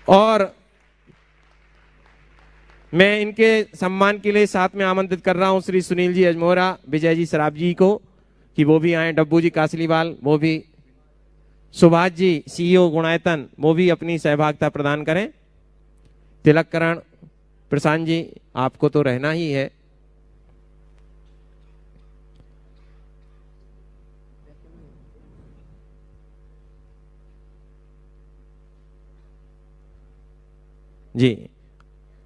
S2: और मैं इनके सम्मान के लिए साथ में आमंत्रित कर रहा हूं श्री सुनील जी अजमोरा, विजय जी सराब जी को कि वो भी आए, डब्बू जी कासलीवाल वो भी, सुभाष जी सीईओ गुणायतन वो भी अपनी सहभागिता प्रदान करें। तिलककरण प्रशांत जी आपको तो रहना ही है। जी,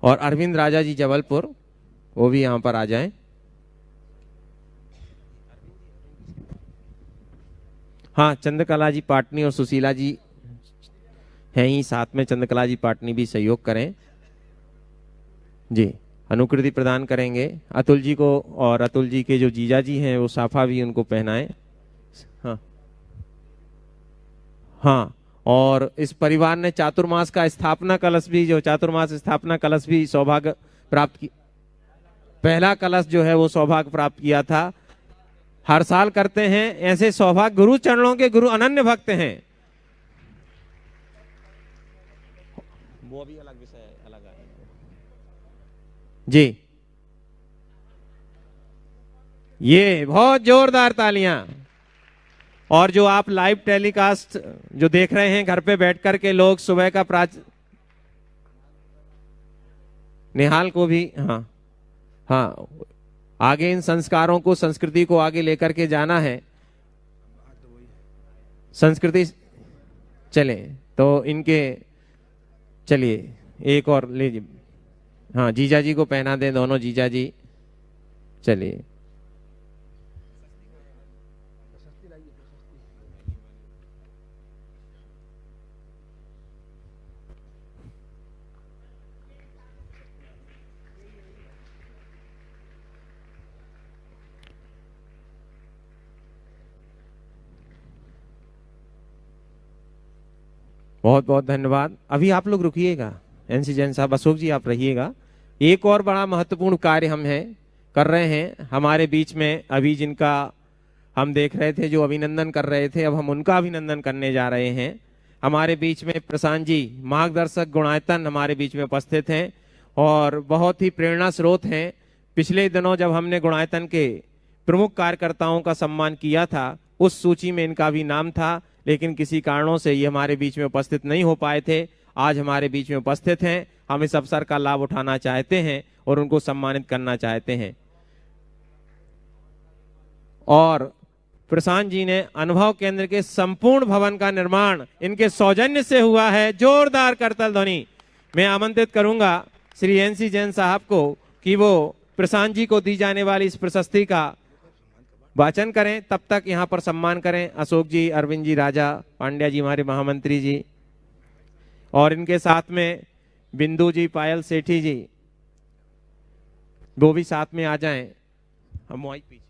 S2: और अरविंद राजा जी जबलपुर वो भी यहां पर आ जाएं। हाँ, चंद्रकला जी पाटनी और सुशीला जी हैं ही साथ में, चंद्रकला जी पाटनी भी सहयोग करें जी। अनुकृति प्रदान करेंगे अतुल जी को, और अतुल जी के जो जीजा जी हैं वो साफा भी उनको पहनाएं। हाँ हाँ, और इस परिवार ने चातुर्मास का स्थापना कलश भी, जो चातुर्मास स्थापना कलश भी सौभाग्य प्राप्त की, पहला कलश जो है वो सौभाग्य प्राप्त किया था। हर साल करते हैं ऐसे सौभाग्य, गुरु चरणों के गुरु अनन्य भक्त हैं। वो भी अलग विषय अलग है जी। ये बहुत जोरदार तालियां। और जो आप लाइव टेलीकास्ट जो देख रहे हैं घर पे बैठ कर के लोग, सुबह का निहाल को भी, हाँ हाँ, आगे इन संस्कारों को, संस्कृति को आगे लेकर के जाना है। संस्कृति चले तो इनके, चलिए एक और लीजिए। हाँ, जीजा जी को पहना दें, दोनों जीजा जी। चलिए बहुत बहुत धन्यवाद। अभी आप लोग रुकिएगा, एनसी जैन साहब, अशोक जी आप रहिएगा। एक और बड़ा महत्वपूर्ण कार्य हम कर रहे हैं हमारे बीच में। अभी जिनका हम देख रहे थे जो अभिनंदन कर रहे थे, अब हम उनका अभिनंदन करने जा रहे हैं। हमारे बीच में प्रशांत जी मार्गदर्शक गुणायतन हमारे बीच में उपस्थित हैं और बहुत ही प्रेरणा स्रोत हैं। पिछले दिनों जब हमने गुणायतन के प्रमुख कार्यकर्ताओं का सम्मान किया था, उस सूची में इनका भी नाम था, लेकिन किसी कारणों से ये हमारे बीच में उपस्थित नहीं हो पाए थे। आज हमारे बीच में उपस्थित हैं। हम इस अवसर का लाभ उठाना चाहते हैं और उनको सम्मानित करना चाहते हैं। और प्रशांत जी ने अनुभव केंद्र के संपूर्ण भवन का निर्माण इनके सौजन्य से हुआ है। जोरदार करतल ध्वनि। मैं आमंत्रित करूंगा श्री एनसी जैन साहब को कि वो प्रशांत जी को दी जाने वाली इस प्रशस्ति का वाचन करें। तब तक यहाँ पर सम्मान करें अशोक जी, अरविंद जी, राजा पांड्या जी हमारे महामंत्री जी, और इनके साथ में बिंदु जी, पायल सेठी जी, वो भी साथ में आ जाएं। हम वहीं पीछे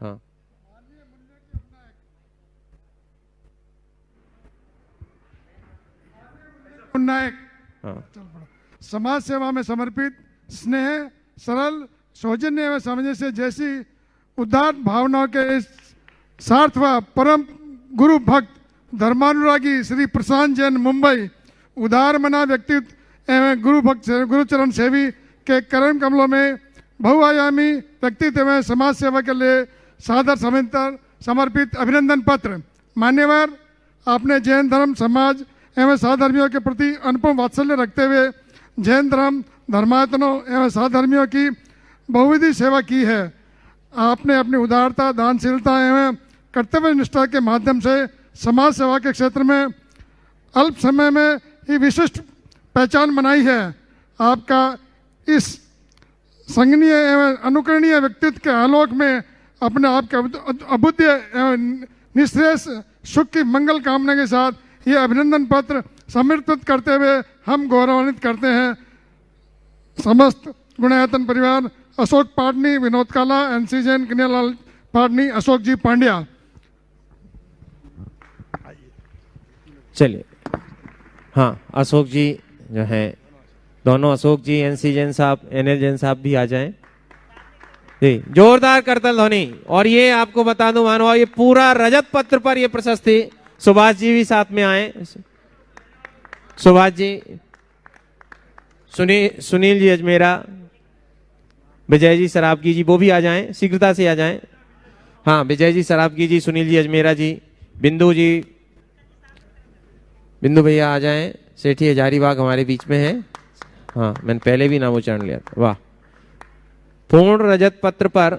S2: हाँ
S12: नायक, समाज सेवा में समर्पित, स्नेह, सरल, सौजन्य एवं सामंजस्य जैसी उदार भावनाओं के इस सार्थ व परम गुरु भक्त धर्मानुरागी श्री प्रशांत जैन मुंबई उदार मना व्यक्तित्व एवं गुरु भक्त गुरुचरण सेवी के करण कमलों में बहुआयामी व्यक्तित्व एवं समाज सेवा के लिए सादर समर्पित अभिनंदन पत्र। मान्यवर, आपने जैन धर्म, समाज एवं सहधर्मियों के प्रति अनुपम वात्सल्य रखते हुए जैन धर्म, धर्मायतनों एवं सहधर्मियों की बहुविधि सेवा की है। आपने अपनी उदारता, दानशीलता एवं कर्तव्य निष्ठा के माध्यम से समाज सेवा के क्षेत्र में अल्प समय में ही विशिष्ट पहचान बनाई है। आपका इस संगनीय एवं अनुकरणीय व्यक्तित्व के आलोक में अपने आप के अभुद्य एवं निश्रेष सुख की मंगल कामना के साथ ये अभिनंदन पत्र समर्पित करते हुए हम गौरवान्वित करते हैं समस्त गुणायतन परिवार, अशोक पाटनी, विनोद काला, एनसी जैन, कन्हैयालाल पाटनी, अशोक जी पांड्या।
S2: चलिए, हाँ, अशोक जी जो हैं, दोनों अशोक जी, एनसी जैन साहब, एनएल जैन साहब भी आ जाएं। जी, जोरदार करतल ध्वनि। और ये आपको बता दूं मानो, ये पूरा रजत पत्र पर ये प्रशस्ति, सुभाष जी भी साथ में आए, सुभाष जी, सुनील जी अजमेरा, विजय जी सराबगी जी, वो भी आ जाएं, शीघ्रता से आ जाएं। हाँ, विजय जी सराबगी जी, सुनील जी अजमेरा जी, बिंदु जी, बिंदु भैया आ जाएं। सेठी हजारीबाग हमारे बीच में है। हाँ, मैंने पहले भी नाम उच्चारण लिया था। वाह। पूर्ण रजत पत्र पर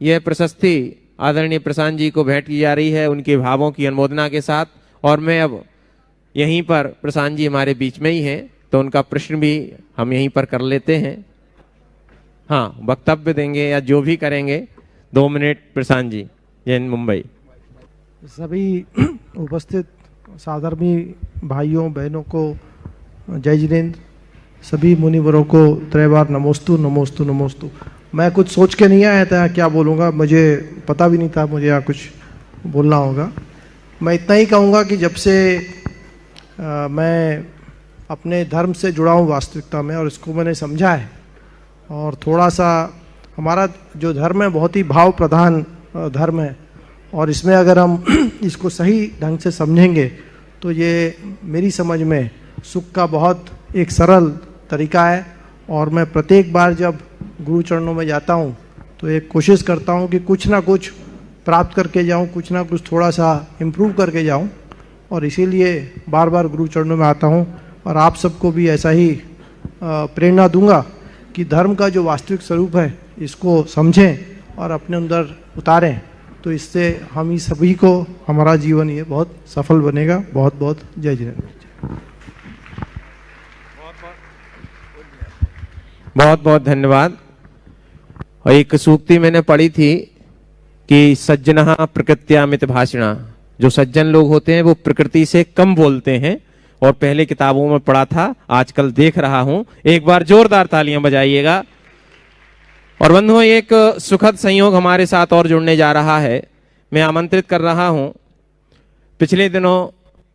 S2: यह प्रशस्ति आदरणीय प्रशांत जी को भेंट की जा रही है उनके भावों की अनुमोदना के साथ। और मैं अब यहीं पर, प्रशांत जी हमारे बीच में ही हैं, तो उनका प्रश्न भी हम यहीं पर कर लेते हैं। हाँ, वक्तव्य देंगे या जो भी करेंगे, 2 मिनट प्रशांत जी, जैन मुंबई।
S13: सभी उपस्थित साधर्मी भाइयों बहनों को जय जिनेन्द्र, सभी मुनिवरों को त्रैवार नमोस्तु नमोस्तु नमोस्तु। मैं कुछ सोच के नहीं आया था क्या बोलूँगा, मुझे पता भी नहीं था मुझे यहाँ कुछ बोलना होगा। मैं इतना ही कहूँगा कि जब से मैं अपने धर्म से जुड़ा हूँ वास्तविकता में, और इसको मैंने समझा है, और थोड़ा सा हमारा जो धर्म है बहुत ही भाव प्रधान धर्म है, और इसमें अगर हम इसको सही ढंग से समझेंगे तो ये मेरी समझ में सुख का बहुत एक सरल तरीका है। और मैं प्रत्येक बार जब गुरु चरणों में जाता हूँ तो एक कोशिश करता हूँ कि कुछ ना कुछ प्राप्त करके जाऊँ, कुछ ना कुछ थोड़ा सा इम्प्रूव करके जाऊँ, और इसीलिए बार बार गुरु चरणों में आता हूँ। और आप सबको भी ऐसा ही प्रेरणा दूंगा कि धर्म का जो वास्तविक स्वरूप है इसको समझें और अपने अंदर उतारें, तो इससे हम ही सभी को हमारा जीवन ये बहुत सफल बनेगा। बहुत बहुत जय जिनेन्द्र।
S2: बहुत बहुत धन्यवाद। और एक सूक्ति मैंने पढ़ी थी कि सज्जनः प्रकृत्यामित भाषिणा, जो सज्जन लोग होते हैं वो प्रकृति से कम बोलते हैं, और पहले किताबों में पढ़ा था, आजकल देख रहा हूं। एक बार जोरदार तालियां बजाइएगा। और बंधुओं, एक सुखद संयोग हमारे साथ और जुड़ने जा रहा है। मैं आमंत्रित कर रहा हूं, पिछले दिनों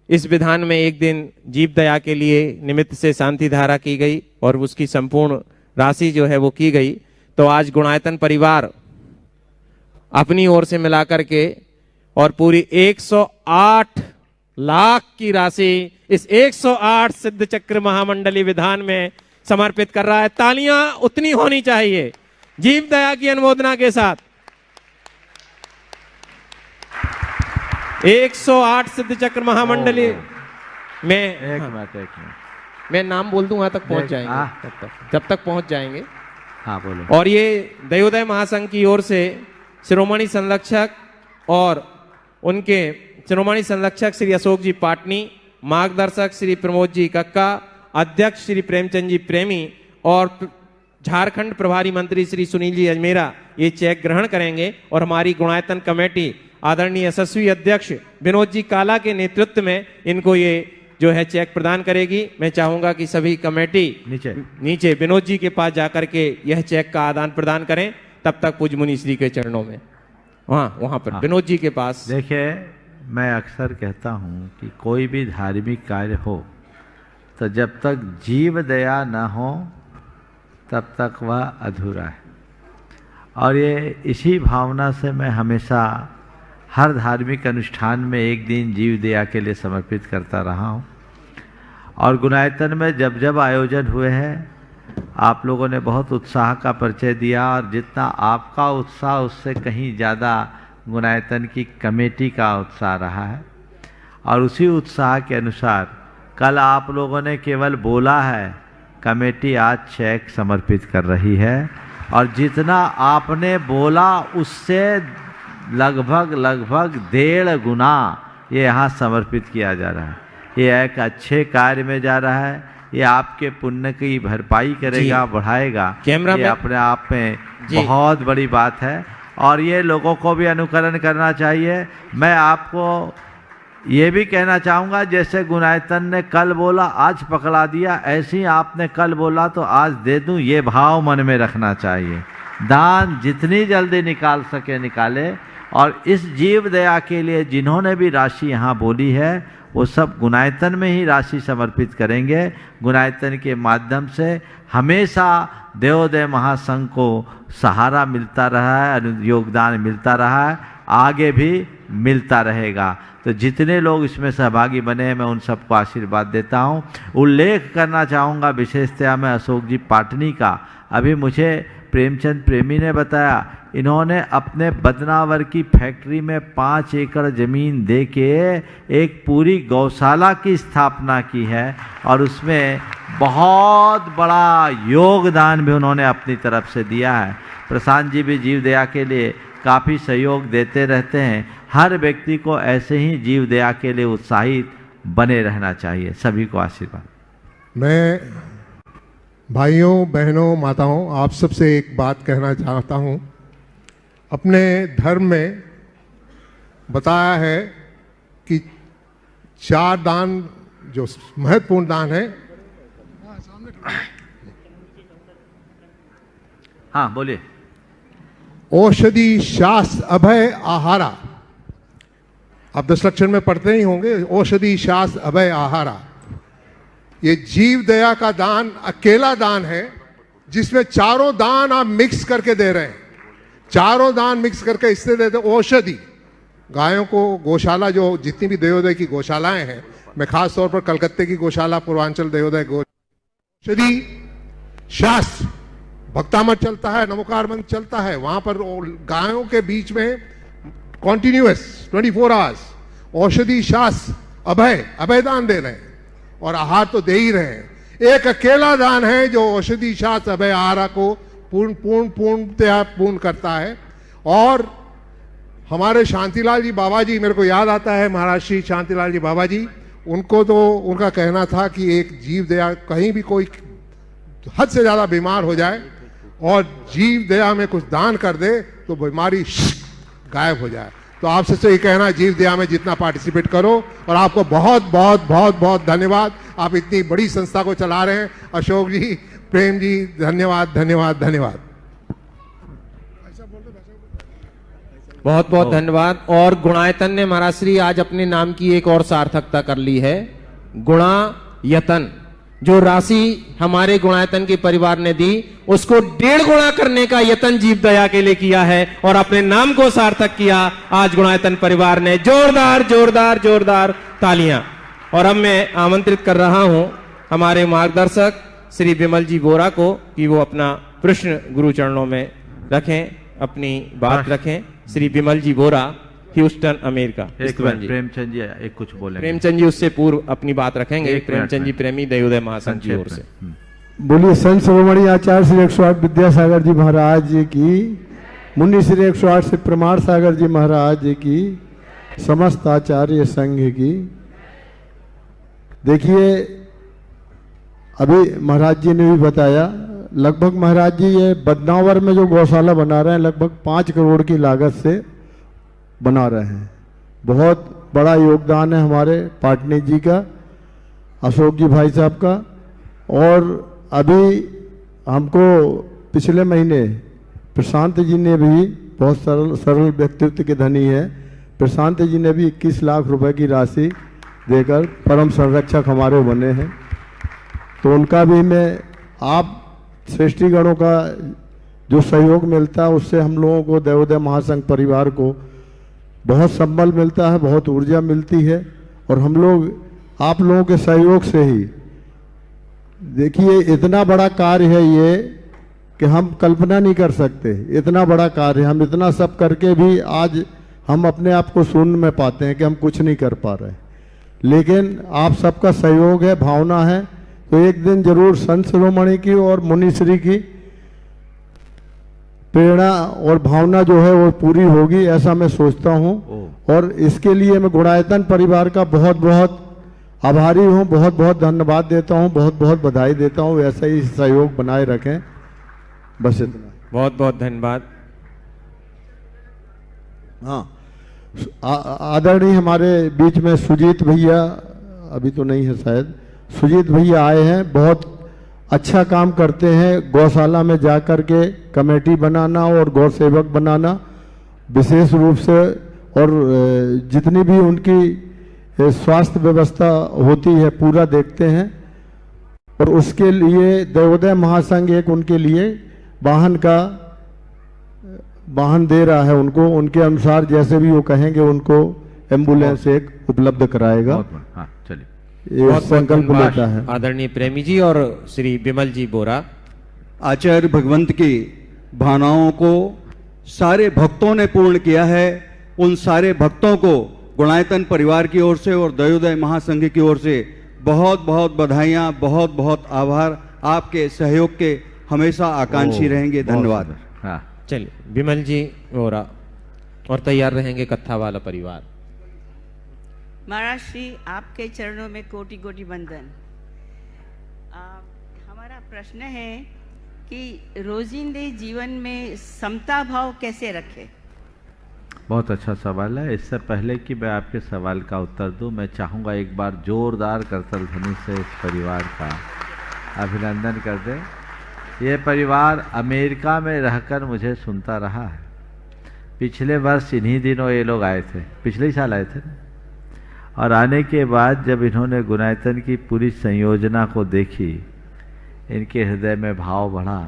S2: इस विधान में एक दिन जीव दया के लिए निमित्त से शांति धारा की गई और उसकी संपूर्ण राशि जो है वो की गई। तो आज गुणायतन परिवार अपनी ओर से मिलाकर के और पूरी 108 लाख की राशि इस 108 सिद्ध चक्र महामंडली विधान में समर्पित कर रहा है। तालियां उतनी होनी चाहिए जीव दया की अनुमोदना के साथ। 108 सिद्ध चक्र महामंडली में
S4: एक मिनट
S2: मैं नाम बोल दूं, वहां तक पहुंच जाएंगे, जब तक पहुंच जाएंगे।
S4: हाँ, बोलो।
S2: और ये दयोदय महासंघ की ओर से शिरोमणि संरक्षक और उनके शिरोमणि संरक्षक श्री अशोक जी पाटनी, मार्गदर्शक श्री प्रमोद जी कक्का, अध्यक्ष श्री प्रेमचंद जी प्रेमी और झारखंड प्रभारी मंत्री श्री सुनील जी अजमेरा ये चेक ग्रहण करेंगे। और हमारी गुणायतन कमेटी आदरणीय यशस्वी अध्यक्ष विनोद जी काला के नेतृत्व में इनको ये जो है चेक प्रदान करेगी। मैं चाहूंगा कि सभी कमेटी नीचे विनोद जी के पास जाकर के यह चेक का आदान प्रदान करें। तब तक पूज्य मुनि श्री के चरणों में वहां पर विनोद जी के पास।
S4: देखिए, मैं अक्सर कहता हूँ कि कोई भी धार्मिक कार्य हो तो जब तक जीव दया न हो तब तक वह अधूरा है। और ये इसी भावना से मैं हमेशा हर धार्मिक अनुष्ठान में एक दिन जीव दया के लिए समर्पित करता रहा हूँ। और गुणायतन में जब जब आयोजन हुए हैं आप लोगों ने बहुत उत्साह का परिचय दिया, और जितना आपका उत्साह उससे कहीं ज़्यादा गुणायतन की कमेटी का उत्साह रहा है। और उसी उत्साह के अनुसार कल आप लोगों ने केवल बोला है, कमेटी आज चेक समर्पित कर रही है। और जितना आपने बोला उससे लगभग 1.5 गुना ये यहाँ समर्पित किया जा रहा है। ये एक अच्छे कार्य में जा रहा है। ये आपके पुण्य की भरपाई करेगा, बढ़ाएगा।
S2: कैमरा
S4: ये
S2: पे
S4: अपने आप में बहुत बड़ी बात है और ये लोगों को भी अनुकरण करना चाहिए। मैं आपको ये भी कहना चाहूँगा, जैसे गुणायतन ने कल बोला आज पकड़ा दिया, ऐसे ही आपने कल बोला तो आज दे दूं, ये भाव मन में रखना चाहिए। दान जितनी जल्दी निकाल सके निकाले। और इस जीव दया के लिए जिन्होंने भी राशि यहाँ बोली है वो सब गुणायतन में ही राशि समर्पित करेंगे। गुणायतन के माध्यम से हमेशा देवोदय महासंघ को सहारा मिलता रहा है, योगदान मिलता रहा है, आगे भी मिलता रहेगा। तो जितने लोग इसमें सहभागी बने हैं मैं उन सबको आशीर्वाद देता हूँ। उल्लेख करना चाहूँगा विशेषतया मैं अशोक जी पाटनी का। अभी मुझे प्रेमचंद प्रेमी ने बताया, इन्होंने अपने बदनावर की फैक्ट्री में 5 एकड़ ज़मीन दे के एक पूरी गौशाला की स्थापना की है और उसमें बहुत बड़ा योगदान भी उन्होंने अपनी तरफ से दिया है। प्रशांत जी भी जीव दया के लिए काफ़ी सहयोग देते रहते हैं। हर व्यक्ति को ऐसे ही जीव दया के लिए उत्साहित बने रहना चाहिए। सभी को आशीर्वाद।
S14: मैं भाइयों बहनों माताओं आप सबसे एक बात कहना चाहता हूँ। अपने धर्म में बताया है कि 4 दान जो महत्वपूर्ण दान है।
S4: हाँ बोलिए।
S14: औषधि शास्त्र अभय आहारा, आप 10 लक्षण में पढ़ते ही होंगे। औषधि शास्त्र अभय आहारा, ये जीव दया का दान अकेला दान है जिसमें चारों दान आप मिक्स करके दे रहे हैं। चारों दान मिक्स करके इससे देते। औषधि गायों को, गौशाला जो जितनी भी देवोदय की गौशालाएं हैं, मैं खास तौर पर कलकत्ते की गौशाला पूर्वांचल देवोदय औषधि शास्त्र भक्तामठ चलता है, नमोकार मंत्र चलता है, वहां पर गायों के बीच में कॉन्टिन्यूअस 24 आवर्स औषधि शास्त्र अभय दान दे रहे हैं और आहार तो दे ही रहे हैं। एक अकेला दान है जो औषधि शास्त्र अभय आहार को पूर्णतया पूर्ण करता है। और हमारे शांतिलाल जी बाबा जी, मेरे को याद आता है महाराज श्री शांतिलाल जी बाबा जी, उनको तो उनका कहना था कि एक जीव दया, कहीं भी कोई हद से ज्यादा बीमार हो जाए और जीव दया में कुछ दान कर दे तो बीमारी गायब हो जाए। तो आपसे तो ये कहना, जीव दया में जितना पार्टिसिपेट करो। और आपको बहुत बहुत बहुत बहुत धन्यवाद, आप इतनी बड़ी संस्था को चला रहे हैं। अशोक जी, प्रेम जी, धन्यवाद धन्यवाद धन्यवाद।
S2: बहुत बहुत धन्यवाद। और गुणायतन ने महाराज श्री आज अपने नाम की एक और सार्थकता कर ली है, गुणायतन। जो राशि हमारे गुणायतन के परिवार ने दी उसको 1.5 गुणा करने का यतन जीव दया के लिए किया है और अपने नाम को सार्थक किया आज गुणायतन परिवार ने। जोरदार जोरदार जोरदार तालियां। और अब मैं आमंत्रित कर रहा हूं हमारे मार्गदर्शक श्री विमल जी बोरा को कि वो अपना प्रश्न गुरु चरणों में रखें, अपनी बात रखें। श्री विमल जी बोरा, ह्यूस्टन, अमेरिका।
S4: प्रेमचंद जी एक कुछ बोले।
S2: प्रेमचंद जी उससे पूर्व अपनी बात रखेंगे। प्रेमचंद जी प्रेमी देवोदय महासंघ की ओर से।
S15: बोलिए संत शिरोमणि आचार्य श्री 108 विद्यासागर जी महाराज जी की, मुनि श्री 108 से प्रमाण सागर जी महाराज जी की, समस्त आचार्य संघ की। देखिए अभी महाराज जी ने भी बताया, लगभग महाराज जी ये बदनावर में जो गौशाला बना रहे हैं लगभग 5 करोड़ की लागत से बना रहे हैं। बहुत बड़ा योगदान है हमारे पाटनी जी का, अशोक जी भाई साहब का। और अभी हमको पिछले महीने प्रशांत जी ने भी, बहुत सरल व्यक्तित्व के धनी है, प्रशांत जी ने भी 21 लाख रुपए की राशि देकर परम संरक्षक हमारे बने हैं। तो उनका भी मैं, आप श्रेष्ठीगणों का जो सहयोग मिलता है उससे हम लोगों को देवोदय महासंघ परिवार को बहुत संबल मिलता है, बहुत ऊर्जा मिलती है। और हम लोग आप लोगों के सहयोग से ही, देखिए इतना बड़ा कार्य है ये कि हम कल्पना नहीं कर सकते। इतना बड़ा कार्य, हम इतना सब करके भी आज हम अपने आप को शून्य में पाते हैं कि हम कुछ नहीं कर पा रहे। लेकिन आप सबका सहयोग है, भावना है, तो एक दिन जरूर संत शिरोमणि की और मुनिश्री की प्रेरणा और भावना जो है वो पूरी होगी, ऐसा मैं सोचता हूँ। और इसके लिए मैं गुणायतन परिवार का बहुत बहुत आभारी हूँ, बहुत बहुत धन्यवाद देता हूँ, बहुत बहुत बधाई देता हूँ। ऐसा ही सहयोग बनाए रखें। बस इतना।
S2: बहुत बहुत धन्यवाद।
S15: हाँ, आदरणीय हमारे बीच में सुजीत भैया, अभी तो नहीं है शायद, सुजीत भैया आए हैं, बहुत अच्छा काम करते हैं। गौशाला में जाकर के कमेटी बनाना और गौ सेवक बनाना विशेष रूप से, और जितनी भी उनकी स्वास्थ्य व्यवस्था होती है पूरा देखते हैं। और उसके लिए देवोदय महासंघ एक उनके लिए वाहन दे रहा है उनको, उनके अनुसार जैसे भी वो कहेंगे उनको एम्बुलेंस एक उपलब्ध कराएगा।
S4: हाँ, चलिए।
S15: ये संकल्प लेता है
S2: आदरणीय प्रेमी जी और श्री विमल जी बोरा।
S16: आचार्य भगवंत की भावनाओं को सारे भक्तों ने पूर्ण किया है। उन सारे भक्तों को गुणायतन परिवार की ओर से और दयोदय महासंघ की ओर से बहुत बहुत बधाइयाँ, बहुत बहुत आभार। आपके सहयोग के हमेशा आकांक्षी रहेंगे। धन्यवाद।
S2: हाँ, चलिए विमल जी बोरा। और तैयार रहेंगे कत्था वाला परिवार।
S17: महाराज श्री आपके चरणों में कोटि कोटि वंदन। हमारा प्रश्न है कि रोजिंदे जीवन में समता भाव कैसे रखें?
S4: बहुत अच्छा सवाल है। इससे पहले कि मैं आपके सवाल का उत्तर दूं, मैं चाहूँगा एक बार जोरदार करतल ध्वनि से इस परिवार का अभिनंदन कर दें। ये परिवार अमेरिका में रहकर मुझे सुनता रहा है। पिछले वर्ष इन्हीं दिनों ये लोग आए थे, पिछले ही साल आए थे ना। और आने के बाद जब इन्होंने गुणायतन की पूरी संयोजना को देखी, इनके हृदय में भाव बढ़ा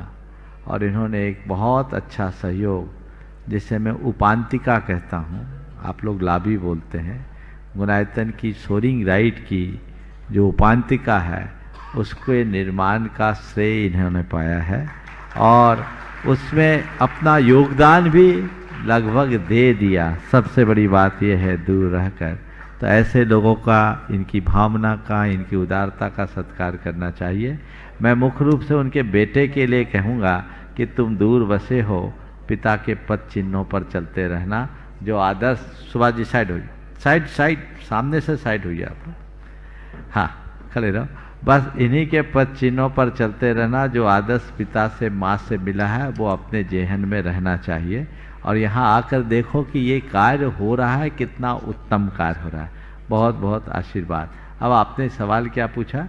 S4: और इन्होंने एक बहुत अच्छा सहयोग, जिसे मैं उपांतिका कहता हूँ, आप लोग लाभी बोलते हैं, गुणायतन की सोरिंग राइट की जो उपांतिका है उसके निर्माण का श्रेय इन्होंने पाया है और उसमें अपना योगदान भी लगभग दे दिया। सबसे बड़ी बात यह है दूर रहकर। तो ऐसे लोगों का, इनकी भावना का, इनकी उदारता का सत्कार करना चाहिए। मैं मुख्य रूप से उनके बेटे के लिए कहूँगा कि तुम दूर बसे हो, पिता के पद चिन्हों पर चलते रहना। जो आदर्श, सुभाष जी साइड हो, साइड सामने से साइड हुई आप। हाँ, खड़े रहो। बस इन्हीं के पद चिन्हों पर चलते रहना। जो आदर्श पिता से, माँ से मिला है वो अपने जेहन में रहना चाहिए। और यहाँ आकर देखो कि ये कार्य हो रहा है, कितना उत्तम कार्य हो रहा है। बहुत बहुत आशीर्वाद। अब आपने सवाल क्या पूछा?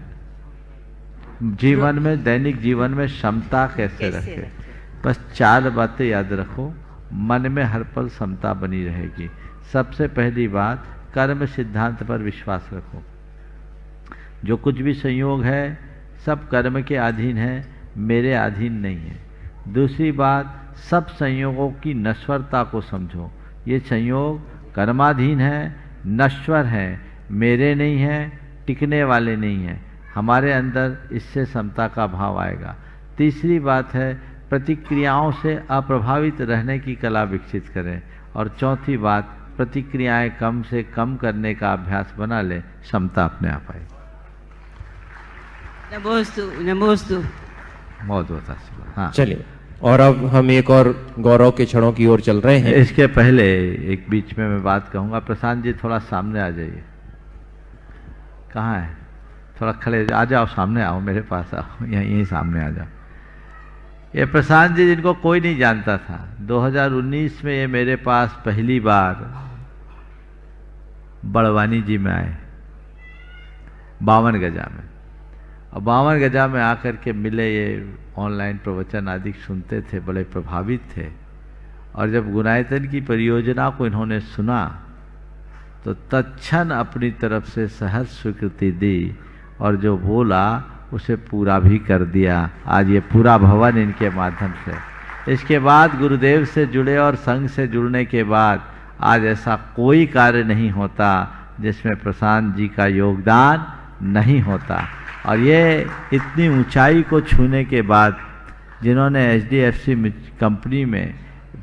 S4: जीवन में, दैनिक जीवन में समता कैसे रखें? बस 4 बातें याद रखो, मन में हर पल समता बनी रहेगी। सबसे पहली बात, कर्म सिद्धांत पर विश्वास रखो। जो कुछ भी संयोग है सब कर्म के अधीन है, मेरे अधीन नहीं है। दूसरी बात, सब संयोगों की नश्वरता को समझो। ये संयोग कर्माधीन है, नश्वर है, मेरे नहीं है, टिकने वाले नहीं हैं। हमारे अंदर इससे समता का भाव आएगा। तीसरी बात है, प्रतिक्रियाओं से अप्रभावित रहने की कला विकसित करें। और चौथी बात, प्रतिक्रियाएं कम से कम करने का अभ्यास बना लें, समता अपने आप आएगी।
S17: नमोस्तु नमोस्तु।
S4: बहुत बहुत आशीर्वाद। हाँ,
S2: चलिए। और अब हम एक और गौरव के क्षणों की ओर चल रहे हैं।
S4: इसके पहले एक बीच में मैं बात कहूँगा। प्रशांत जी थोड़ा सामने आ जाइए। कहाँ है? थोड़ा खड़े आ जाओ, सामने आओ, मेरे पास आओ, यहीं सामने आ जाओ। ये प्रशांत जी जिनको कोई नहीं जानता था, 2019 में ये मेरे पास पहली बार बड़वानी जी में आए, 52 गजा में। और 52 गजा में आकर के मिले, ये ऑनलाइन प्रवचन आदि सुनते थे, बड़े प्रभावित थे। और जब गुणायतन की परियोजना को इन्होंने सुना तो तत्क्षण अपनी तरफ से सहज स्वीकृति दी और जो बोला उसे पूरा भी कर दिया। आज ये पूरा भवन इनके माध्यम से। इसके बाद गुरुदेव से जुड़े और संघ से जुड़ने के बाद आज ऐसा कोई कार्य नहीं होता जिसमें प्रशांत जी का योगदान नहीं होता। और ये इतनी ऊंचाई को छूने के बाद, जिन्होंने HDFC कंपनी में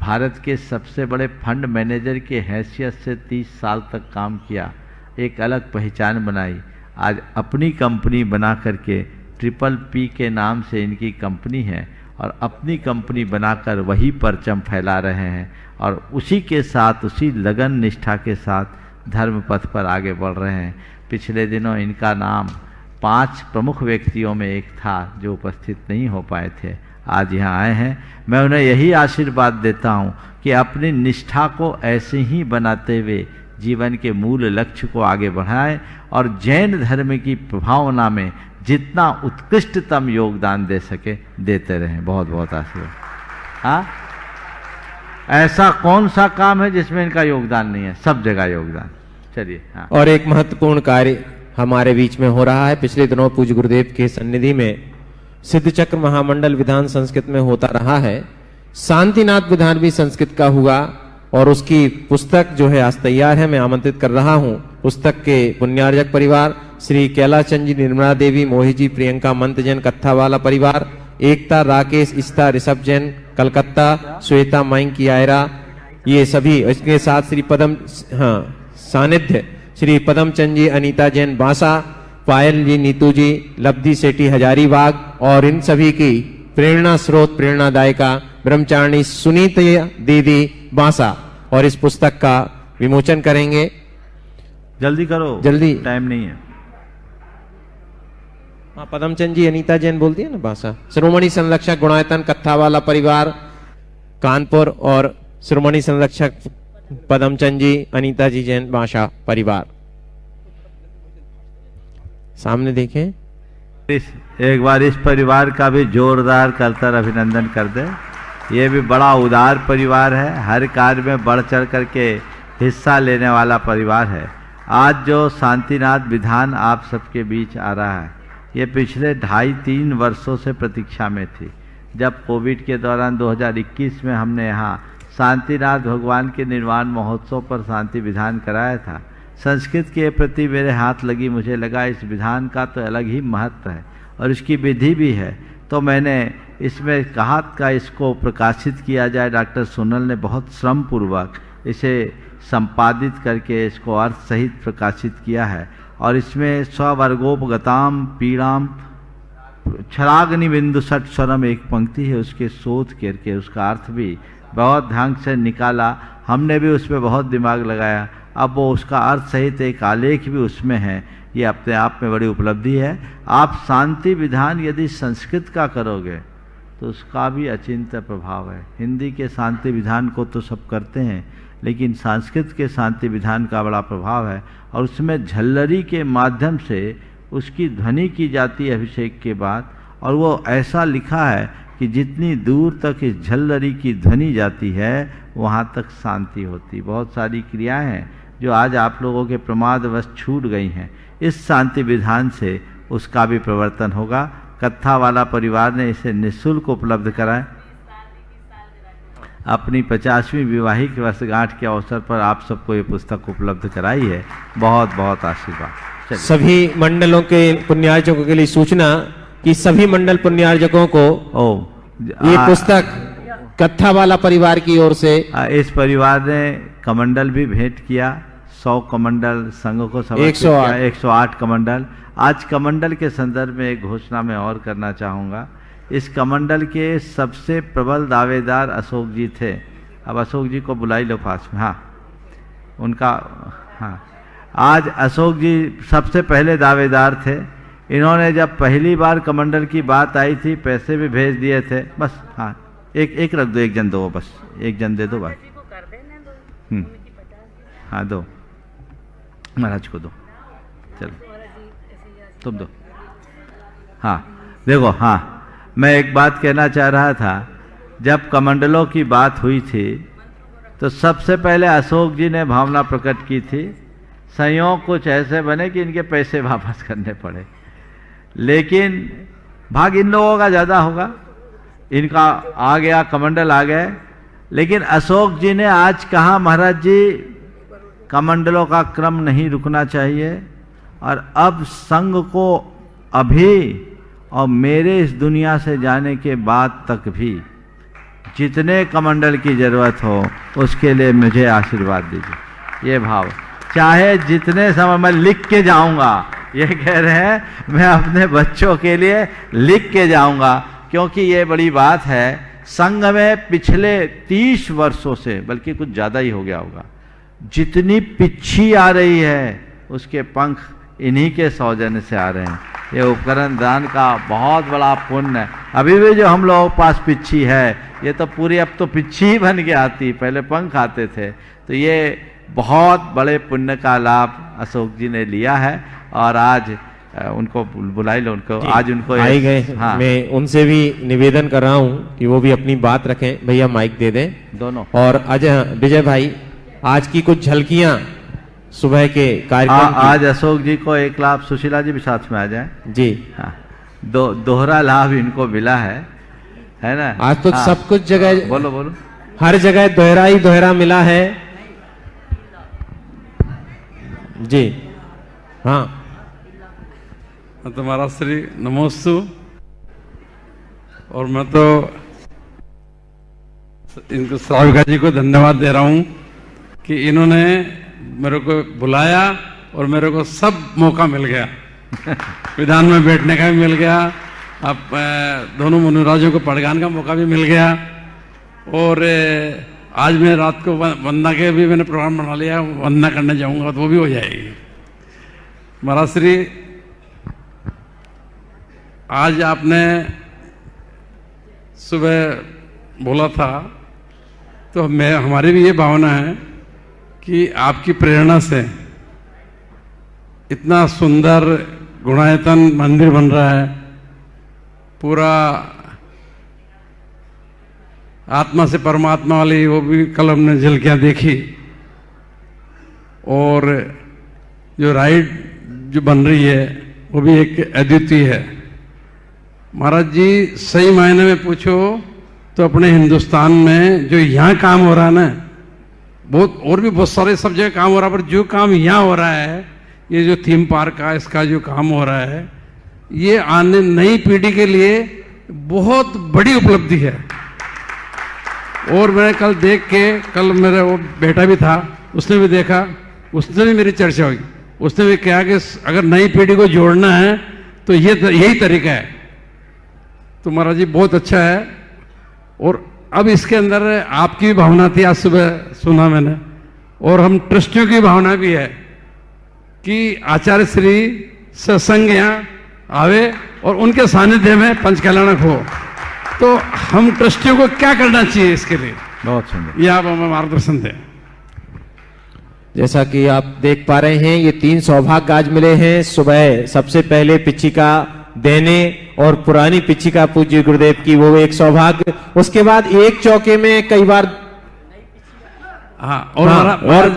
S4: भारत के सबसे बड़े फंड मैनेजर के हैसियत से 30 साल तक काम किया, एक अलग पहचान बनाई, आज अपनी कंपनी बना करके PPP के नाम से इनकी कंपनी है और अपनी कंपनी बनाकर वही परचम फैला रहे हैं और उसी के साथ, उसी लगन निष्ठा के साथ धर्म पथ पर आगे बढ़ रहे हैं। पिछले दिनों इनका नाम 5 प्रमुख व्यक्तियों में एक था जो उपस्थित नहीं हो पाए थे, आज यहाँ आए हैं। मैं उन्हें यही आशीर्वाद देता हूँ कि अपनी निष्ठा को ऐसे ही बनाते हुए जीवन के मूल लक्ष्य को आगे बढ़ाएं और जैन धर्म की प्रभावना में जितना उत्कृष्टतम योगदान दे सके देते रहें। बहुत बहुत आशीर्वाद। हाँ, ऐसा कौन सा काम है जिसमें इनका योगदान नहीं है? सब जगह योगदान। चलिए। हाँ।
S6: और एक महत्वपूर्ण कार्य हमारे बीच में हो रहा है। पिछले दिनों पूज्य गुरुदेव के सन्निधि में सिद्ध चक्र महामंडल विधान संस्कृत में होता रहा है। शांतिनाथ विधान भी संस्कृत का हुआ और उसकी पुस्तक जो है आज तैयार है। मैं आमंत्रित कर रहा हूं पुस्तक के पुण्यार्जक परिवार श्री कैलाचंद जी, निर्मला देवी, मोहित जी, प्रियंका मंत जैन कत्थावाला परिवार, एकता, राकेश, इस्ता, ऋषभ जैन कलकत्ता, श्वेता माइंकी आयरा, ये सभी। इसके साथ श्री पदम सानिध्य श्री पदमचंद जी, अनीता जैन बांसा, पायल जी, नीतू जी, लब्धि सेठी हजारीबाग और इन सभी की प्रेरणा स्रोत प्रेरणादायिका ब्रह्मचारिणी सुनीत दीदी बांसा और इस पुस्तक का विमोचन करेंगे।
S4: जल्दी करो,
S6: जल्दी,
S4: टाइम नहीं है।
S6: हाँ, पदमचंद जी, अनीता जैन बोलती है ना बांसा। श्रोमणी संरक्षक गुणायतन कत्थावाला परिवार कानपुर और श्रोमणी संरक्षक पदमचंद जी, अनीता जी जैन बांसा परिवार। सामने देखें।
S4: एक बार इस परिवार का भी जोरदार करतर अभिनंदन कर दे। ये भी बड़ा उदार परिवार है, हर कार्य में बढ़ चढ़ करके हिस्सा लेने वाला परिवार है। आज जो शांतिनाथ विधान आप सबके बीच आ रहा है, ये पिछले 2.5-3 वर्षों से प्रतीक्षा में थी। जब कोविड के दौरान 2021 में हमने यहाँ शांतिनाथ भगवान के निर्वाण महोत्सव पर शांति विधान कराया था, संस्कृत के प्रति मेरे हाथ लगी। मुझे लगा इस विधान का तो अलग ही महत्व है और इसकी विधि भी है, तो मैंने इसमें कहा का इसको प्रकाशित किया जाए। डॉक्टर सोनल ने बहुत श्रम पूर्वक इसे संपादित करके इसको अर्थ सहित प्रकाशित किया है और इसमें स्ववर्गोपगताम पीड़ाम छराग्नि बिंदु सट स्वरम एक पंक्ति है, उसके शोध करके उसका अर्थ भी बहुत ढंग से निकाला। हमने भी उसमें बहुत दिमाग लगाया। अब वो उसका अर्थ सहित एक आलेख भी उसमें है। ये अपने आप में बड़ी उपलब्धि है। आप शांति विधान यदि संस्कृत का करोगे तो उसका भी अचिंत्य प्रभाव है। हिंदी के शांति विधान को तो सब करते हैं, लेकिन संस्कृत के शांति विधान का बड़ा प्रभाव है और उसमें झल्लरी के माध्यम से उसकी ध्वनि की जाती है अभिषेक के बाद, और वो ऐसा लिखा है कि जितनी दूर तक इस झल्लरी की ध्वनि जाती है वहाँ तक शांति होती। बहुत सारी क्रियाएं हैं जो आज आप लोगों के प्रमादवश छूट गई हैं। इस शांति विधान से उसका भी प्रवर्तन होगा। कत्था वाला परिवार ने इसे निःशुल्क उपलब्ध कराए। अपनी 50वीं विवाहिक वर्षगांठ के अवसर पर आप सबको ये पुस्तक उपलब्ध कराई है। बहुत बहुत आशीर्वाद।
S6: सभी मंडलों के पुण्यार्जकों के लिए सूचना कि सभी मंडल पुण्यार्जकों को ये पुस्तक कत्था वाला परिवार की ओर से
S4: इस परिवार ने कमंडल भी भेंट किया। 100 कमंडल संघ को समर्पित किया, 108 कमंडल। आज कमंडल के संदर्भ में एक घोषणा मैं और करना चाहूँगा। इस कमंडल के सबसे प्रबल दावेदार अशोक जी थे। अब अशोक जी को बुलाई लो पास में। हाँ, उनका हाँ, आज अशोक जी सबसे पहले दावेदार थे। इन्होंने जब पहली बार कमंडल की बात आई थी, पैसे भी भेज दिए थे। बस हाँ, एक रख दो, एक जन दो, बस एक जन दे दो बात। हाँ दो, महाराज को दो, चलो तुम दो। हाँ देखो, हाँ मैं एक बात कहना चाह रहा था। जब कमंडलों की बात हुई थी तो सबसे पहले अशोक जी ने भावना प्रकट की थी, संयोग कुछ ऐसे बने कि इनके पैसे वापस करने पड़े। लेकिन भाग इन लोगों का ज़्यादा होगा, इनका आ गया, कमंडल आ गए। लेकिन अशोक जी ने आज कहा, महाराज जी कमंडलों का क्रम नहीं रुकना चाहिए और अब संघ को अभी और मेरे इस दुनिया से जाने के बाद तक भी जितने कमंडल की जरूरत हो उसके लिए मुझे आशीर्वाद दीजिए। ये भाव, चाहे जितने समय मैं लिख के जाऊंगा, ये कह रहे हैं मैं अपने बच्चों के लिए लिख के जाऊंगा, क्योंकि ये बड़ी बात है। संघ में पिछले 30 वर्षों से, बल्कि कुछ ज़्यादा ही हो गया होगा, जितनी पिच्छी आ रही है उसके पंख इन्हीं के सौजन्य से आ रहे हैं। ये उपकरण दान का बहुत बड़ा पुण्य है। अभी भी जो हम लोगों के पास पिच्छी है, ये तो पूरी अब तो पिच्छी ही बन के आती, पहले पंख आते थे। तो ये बहुत बड़े पुण्य का लाभ अशोक जी ने लिया है और आज उनको बुलाई लो, उनको आज उनको
S2: आए गए।
S4: हाँ।
S2: मैं उनसे भी निवेदन कर रहा हूँ कि वो भी अपनी बात रखें। भैया माइक दे दें
S4: दोनों।
S2: और अजय विजय भाई, आज की कुछ झलकियां सुबह के कार्यक्रम की।
S4: आज अशोक जी को एक लाभ, सुशीला जी भी साथ में आ जाए
S2: जी।
S4: हाँ, दोहरा लाभ इनको मिला है ना।
S2: आज तो
S4: हाँ,
S2: सब कुछ जगह,
S4: बोलो बोलो,
S2: हर जगह दोहरा ही दोहरा मिला है जी। हाँ,
S18: तुम्हारा श्री नमोस्तु। और मैं तो इनको श्राविका जी को धन्यवाद दे रहा हूं कि इन्होंने मेरे को बुलाया और मेरे को सब मौका मिल गया। विधान में बैठने का भी मिल गया, अब दोनों मुनिराजों को पढ़गान का मौका भी मिल गया। और आज मैं रात को वंदना के भी मैंने प्रोग्राम बना लिया, वंदना करने जाऊंगा तो वो भी हो जाएगी। महाराज श्री, आज आपने सुबह बोला था तो हमारी भी ये भावना है कि आपकी प्रेरणा से इतना सुंदर गुणायतन मंदिर बन रहा है, पूरा आत्मा से परमात्मा वाली वो भी कल हमने झलकियां देखी। और जो राइड जो बन रही है वो भी एक अद्वितीय है। महाराज जी, सही मायने में पूछो तो अपने हिंदुस्तान में जो यहाँ काम हो रहा है ना, बहुत और भी बहुत सारे सब जगह काम हो रहा है, पर जो काम यहाँ हो रहा है, ये जो थीम पार्क का इसका जो काम हो रहा है, ये आने नई पीढ़ी के लिए बहुत बड़ी उपलब्धि है। और मैंने कल देख के, कल मेरा वो बेटा भी था, उसने भी देखा, उसने भी मेरी चर्चा हुई, उसने भी कहा कि अगर नई पीढ़ी को जोड़ना है तो ये यही तरीका है। तो महाराज जी बहुत अच्छा है। और अब इसके अंदर आपकी भी भावना थी, आज सुबह सुना मैंने, और हम ट्रस्टियों की भावना भी है कि आचार्य श्री सत्संग यहाँ आवे और उनके सानिध्य में पंच कल्याणक हो। तो हम ट्रस्टियों को क्या करना चाहिए इसके लिए?
S4: बहुत सुंदर,
S18: ये आप हमें मार्गदर्शन दें।
S2: जैसा कि आप देख पा रहे हैं, ये 3 सौभाग्य आज मिले हैं। सुबह सबसे पहले पिच्छिका देने और पुरानी पिच्छिका पूज्य गुरुदेव की, वो एक सौभाग्य। उसके बाद एक चौके में कई बार
S18: और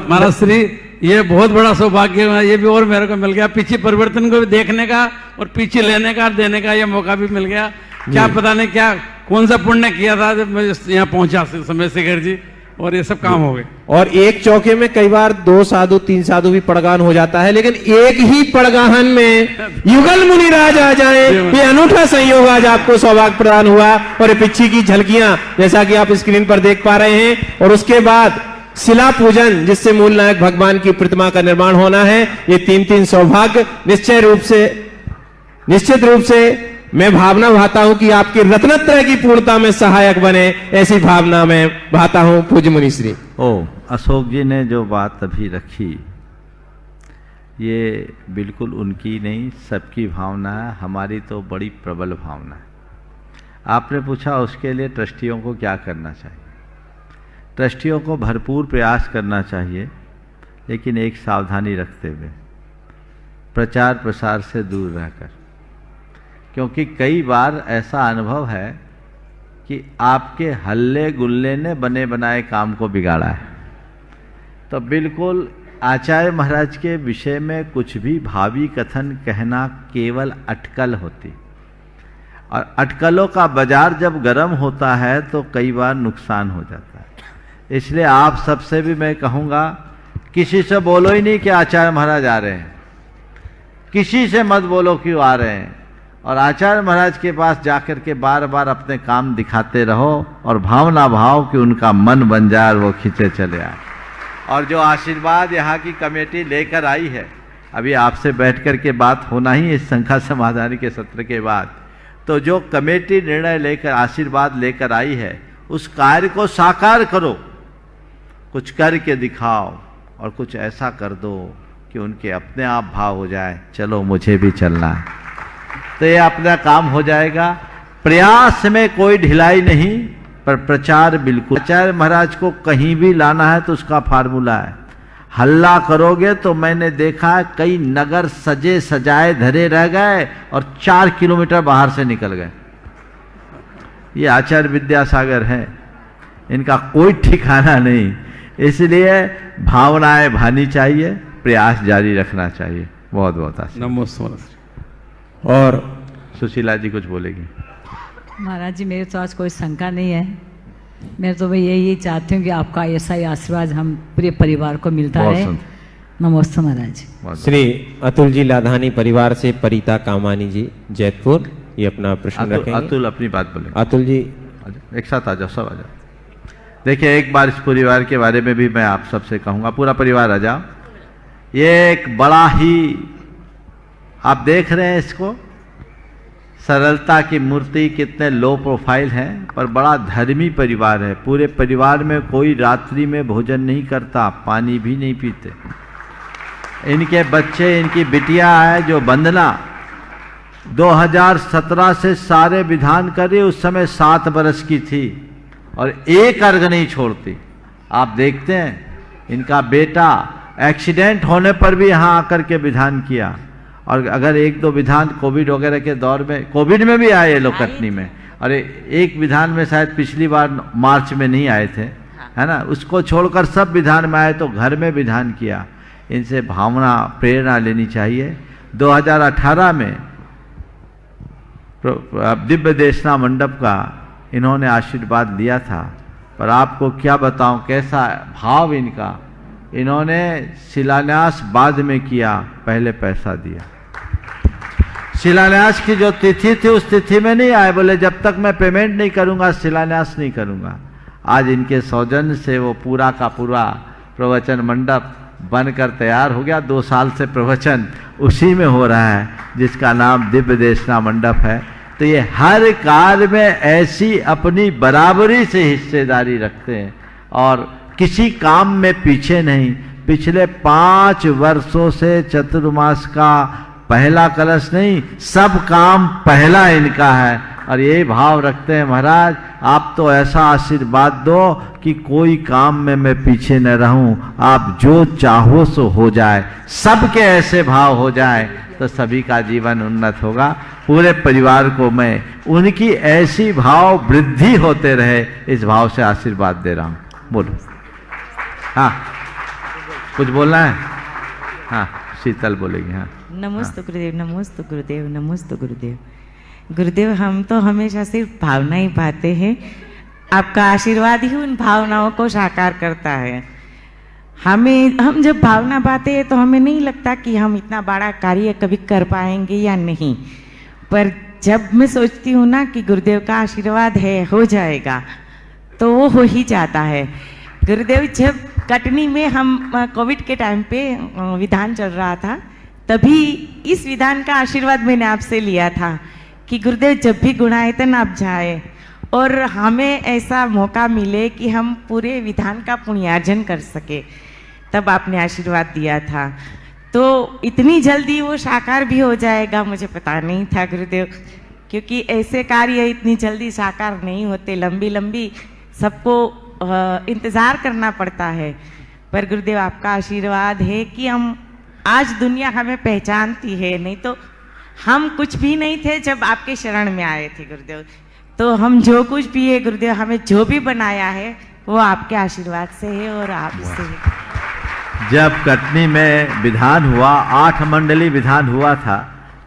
S18: महाराज श्री, ये बहुत बड़ा सौभाग्य है, ये भी और मेरे को मिल गया, पीछे परिवर्तन को भी देखने का और पीछे लेने का, देने का ये मौका भी मिल गया। क्या पता नहीं क्या कौन सा पुण्य किया था जब मैं यहाँ पहुंचा समय शेखर जी, और ये सब काम हो गए।
S2: और एक चौके में कई बार 2 साधु 3 साधु भी पड़गान हो जाता है, लेकिन एक ही पड़गाहन में युगल मुनिराज आ जाए, ये अनूठा संयोग आज आपको सौभाग्य प्रदान हुआ। और ये पिच्छी की झलकियां जैसा कि आप स्क्रीन पर देख पा रहे हैं, और उसके बाद शिला पूजन जिससे मूल नायक भगवान की प्रतिमा का निर्माण होना है, ये 3 सौभाग्य निश्चित रूप से मैं भावना भाता हूं कि आपकी रत्नत्रय की पूर्णता में सहायक बने, ऐसी भावना में भाता हूं पूज्य मुनिश्री।
S4: अशोक जी ने जो बात अभी रखी, ये बिल्कुल उनकी नहीं, सबकी भावना है, हमारी तो बड़ी प्रबल भावना है। आपने पूछा उसके लिए ट्रस्टियों को क्या करना चाहिए। ट्रस्टियों को भरपूर प्रयास करना चाहिए, लेकिन एक सावधानी रखते हुए, प्रचार प्रसार से दूर रहकर। क्योंकि कई बार ऐसा अनुभव है कि आपके हल्ले गुल्ले ने बने बनाए काम को बिगाड़ा है। तो बिल्कुल आचार्य महाराज के विषय में कुछ भी भावी कथन कहना केवल अटकल होती, और अटकलों का बाजार जब गर्म होता है तो कई बार नुकसान हो जाता है। इसलिए आप सबसे भी मैं कहूँगा, किसी से बोलो ही नहीं कि आचार्य महाराज आ रहे हैं, किसी से मत बोलो क्यों आ रहे हैं, और आचार्य महाराज के पास जाकर के बार बार अपने काम दिखाते रहो, और भावना भाव कि उनका मन बन जाए और वो खींचे चले आए। और जो आशीर्वाद यहाँ की कमेटी लेकर आई है, अभी आपसे बैठ कर के बात होना ही इस शंका समाधान के सत्र के बाद, तो जो कमेटी निर्णय लेकर आशीर्वाद लेकर आई है, उस कार्य को साकार करो, कुछ करके दिखाओ, और कुछ ऐसा कर दो कि उनके अपने आप भाव हो जाए, चलो मुझे भी चलना है, तो ये अपना काम हो जाएगा। प्रयास में कोई ढिलाई नहीं, पर प्रचार बिल्कुल। आचार्य महाराज को कहीं भी लाना है तो उसका फार्मूला है। हल्ला करोगे तो मैंने देखा है कई नगर सजे सजाए धरे रह गए और 4 किलोमीटर बाहर से निकल गए। ये आचार्य विद्यासागर है, इनका कोई ठिकाना नहीं। इसलिए भावनाएं भानी चाहिए, प्रयास जारी रखना चाहिए। बहुत बहुत आशीर्वाद।
S18: नमस्ते। और
S4: सुशीला जी कुछ बोलेगी।
S19: महाराज जी, मेरे तो आज कोई शंका नहीं है। मैं तो यही चाहती हूँ कि आपका ऐसा ही आशीर्वाद हम पूरे परिवार को मिलता रहे। नमस्ते महाराज जी।
S6: श्री अतुल जी लाधानी परिवार से परिता कामानी जी जैतपुर, ये अपना प्रश्न रखेंगे।
S4: अतुल अपनी बात बोले।
S6: अतुल जी
S4: एक साथ आ जाओ, सब आ जाओ। देखिए, एक बार इस परिवार के बारे में भी मैं आप सबसे कहूँगा, पूरा परिवार आ जाओ। ये एक बड़ा ही, आप देख रहे हैं इसको, सरलता की मूर्ति, कितने लो प्रोफाइल है, पर बड़ा धर्मी परिवार है। पूरे परिवार में कोई रात्रि में भोजन नहीं करता, पानी भी नहीं पीते। इनके बच्चे, इनकी बिटिया है जो वंदना, 2017 से सारे विधान कर रही, उस समय 7 बरस की थी और एक अर्घ नहीं छोड़ती। आप देखते हैं, इनका बेटा एक्सीडेंट होने पर भी यहाँ आकर के विधान किया। और अगर 1-2 विधान कोविड वगैरह के दौर में, कोविड में भी आए ये लोग कटनी में, और एक विधान में शायद पिछली बार मार्च में नहीं आए थे, है ना, उसको छोड़कर सब विधान में आए, तो घर में विधान किया। इनसे भावना, प्रेरणा लेनी चाहिए। 2018 में दिव्य देशना मंडप का इन्होंने आशीर्वाद लिया था, पर आपको क्या बताऊं कैसा भाव इनका। इन्होंने शिलान्यास बाद में किया, पहले पैसा दिया। शिलान्यास की जो तिथि थी उस तिथि में नहीं आए, बोले जब तक मैं पेमेंट नहीं करूंगा शिलान्यास नहीं करूंगा। आज इनके सौजन्य से वो पूरा का पूरा प्रवचन मंडप बनकर तैयार हो गया। 2 साल से प्रवचन उसी में हो रहा है, जिसका नाम दिव्य देशना मंडप है। तो ये हर कार्य में ऐसी अपनी बराबरी से हिस्सेदारी रखते हैं और किसी काम में पीछे नहीं। पिछले 5 वर्षों से चतुर्मास का पहला कलश नहीं, सब काम पहला इनका है। और यही भाव रखते हैं, महाराज आप तो ऐसा आशीर्वाद दो कि कोई काम में मैं पीछे न रहूं, आप जो चाहो सो हो जाए। सबके ऐसे भाव हो जाए तो सभी का जीवन उन्नत होगा। पूरे परिवार को मैं उनकी ऐसी भाव वृद्धि होते रहे, इस भाव से आशीर्वाद दे रहा हूं। बोलो। हाँ, कुछ बोलना है? हाँ, शीतल बोलेगी। हाँ,
S20: नमस्ते गुरुदेव, नमस्ते गुरुदेव, नमस्ते गुरुदेव। गुरुदेव, हम तो हमेशा सिर्फ भावना ही पाते हैं, आपका आशीर्वाद ही उन भावनाओं को साकार करता है। हम जब भावना पाते हैं तो हमें नहीं लगता कि हम इतना बड़ा कार्य कभी कर पाएंगे या नहीं, पर जब मैं सोचती हूँ ना कि गुरुदेव का आशीर्वाद है, हो जाएगा, तो वो हो ही जाता है। गुरुदेव, जब कटनी में हम कोविड के टाइम पे विधान चल रहा था, तभी इस विधान का आशीर्वाद मैंने आपसे लिया था कि गुरुदेव जब भी गुणायतन आप जाए और हमें ऐसा मौका मिले कि हम पूरे विधान का पुण्यार्जन कर सके, तब आपने आशीर्वाद दिया था। तो इतनी जल्दी वो साकार भी हो जाएगा मुझे पता नहीं था गुरुदेव, क्योंकि ऐसे कार्य इतनी जल्दी साकार नहीं होते, लंबी लंबी सबको इंतज़ार करना पड़ता है। पर गुरुदेव आपका आशीर्वाद है कि हम आज दुनिया हमें पहचानती है, नहीं तो हम कुछ भी नहीं थे जब आपके शरण में आए थे गुरुदेव। तो हम जो कुछ भी है गुरुदेव, हमें जो भी बनाया है वो आपके आशीर्वाद से है और आप से है।
S4: जब कटनी में विधान हुआ, 8 मंडली विधान हुआ था,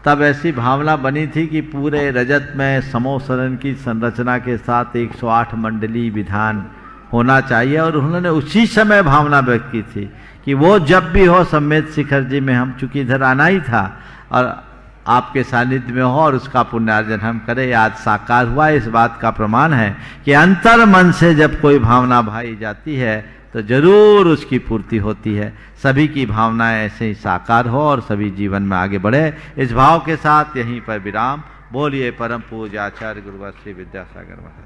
S4: तब ऐसी भावना बनी थी कि पूरे रजत में समूह सदन की संरचना के साथ 108 मंडली विधान होना चाहिए। और उन्होंने उसी समय भावना व्यक्त की थी कि वो जब भी हो सम्मेत शिखर जी में, हम चूंकि इधर आना ही था और आपके सानिध्य में हो और उसका पुण्यार्जन हम करें। आज साकार हुआ। इस बात का प्रमाण है कि अंतर मन से जब कोई भावना भाई जाती है तो जरूर उसकी पूर्ति होती है। सभी की भावनाएं ऐसे ही साकार हो और सभी जीवन में आगे बढ़े। इस भाव के साथ यहीं पर विराम। बोलिए परम पूज्य आचार्य गुरुवर श्री विद्यासागर महाराज।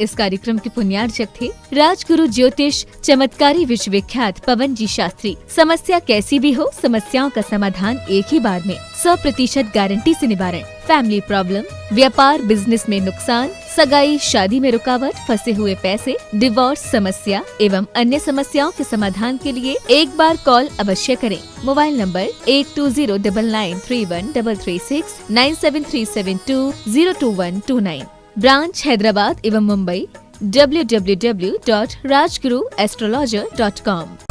S1: इस कार्यक्रम के पुण्यार्चक थे राजगुरु ज्योतिष चमत्कारी विश्वविख्यात पवन जी शास्त्री। समस्या कैसी भी हो, समस्याओं का समाधान एक ही बार में, 100% गारंटी से निवारण। फैमिली प्रॉब्लम, व्यापार बिजनेस में नुकसान, सगाई शादी में रुकावट, फंसे हुए पैसे, डिवोर्स समस्या एवं अन्य समस्याओं के समाधान के लिए एक बार कॉल अवश्य करें। Mobile number 8209931336 9737202129। ब्रांच हैदराबाद एवं मुंबई www.rajguruastrologer.com।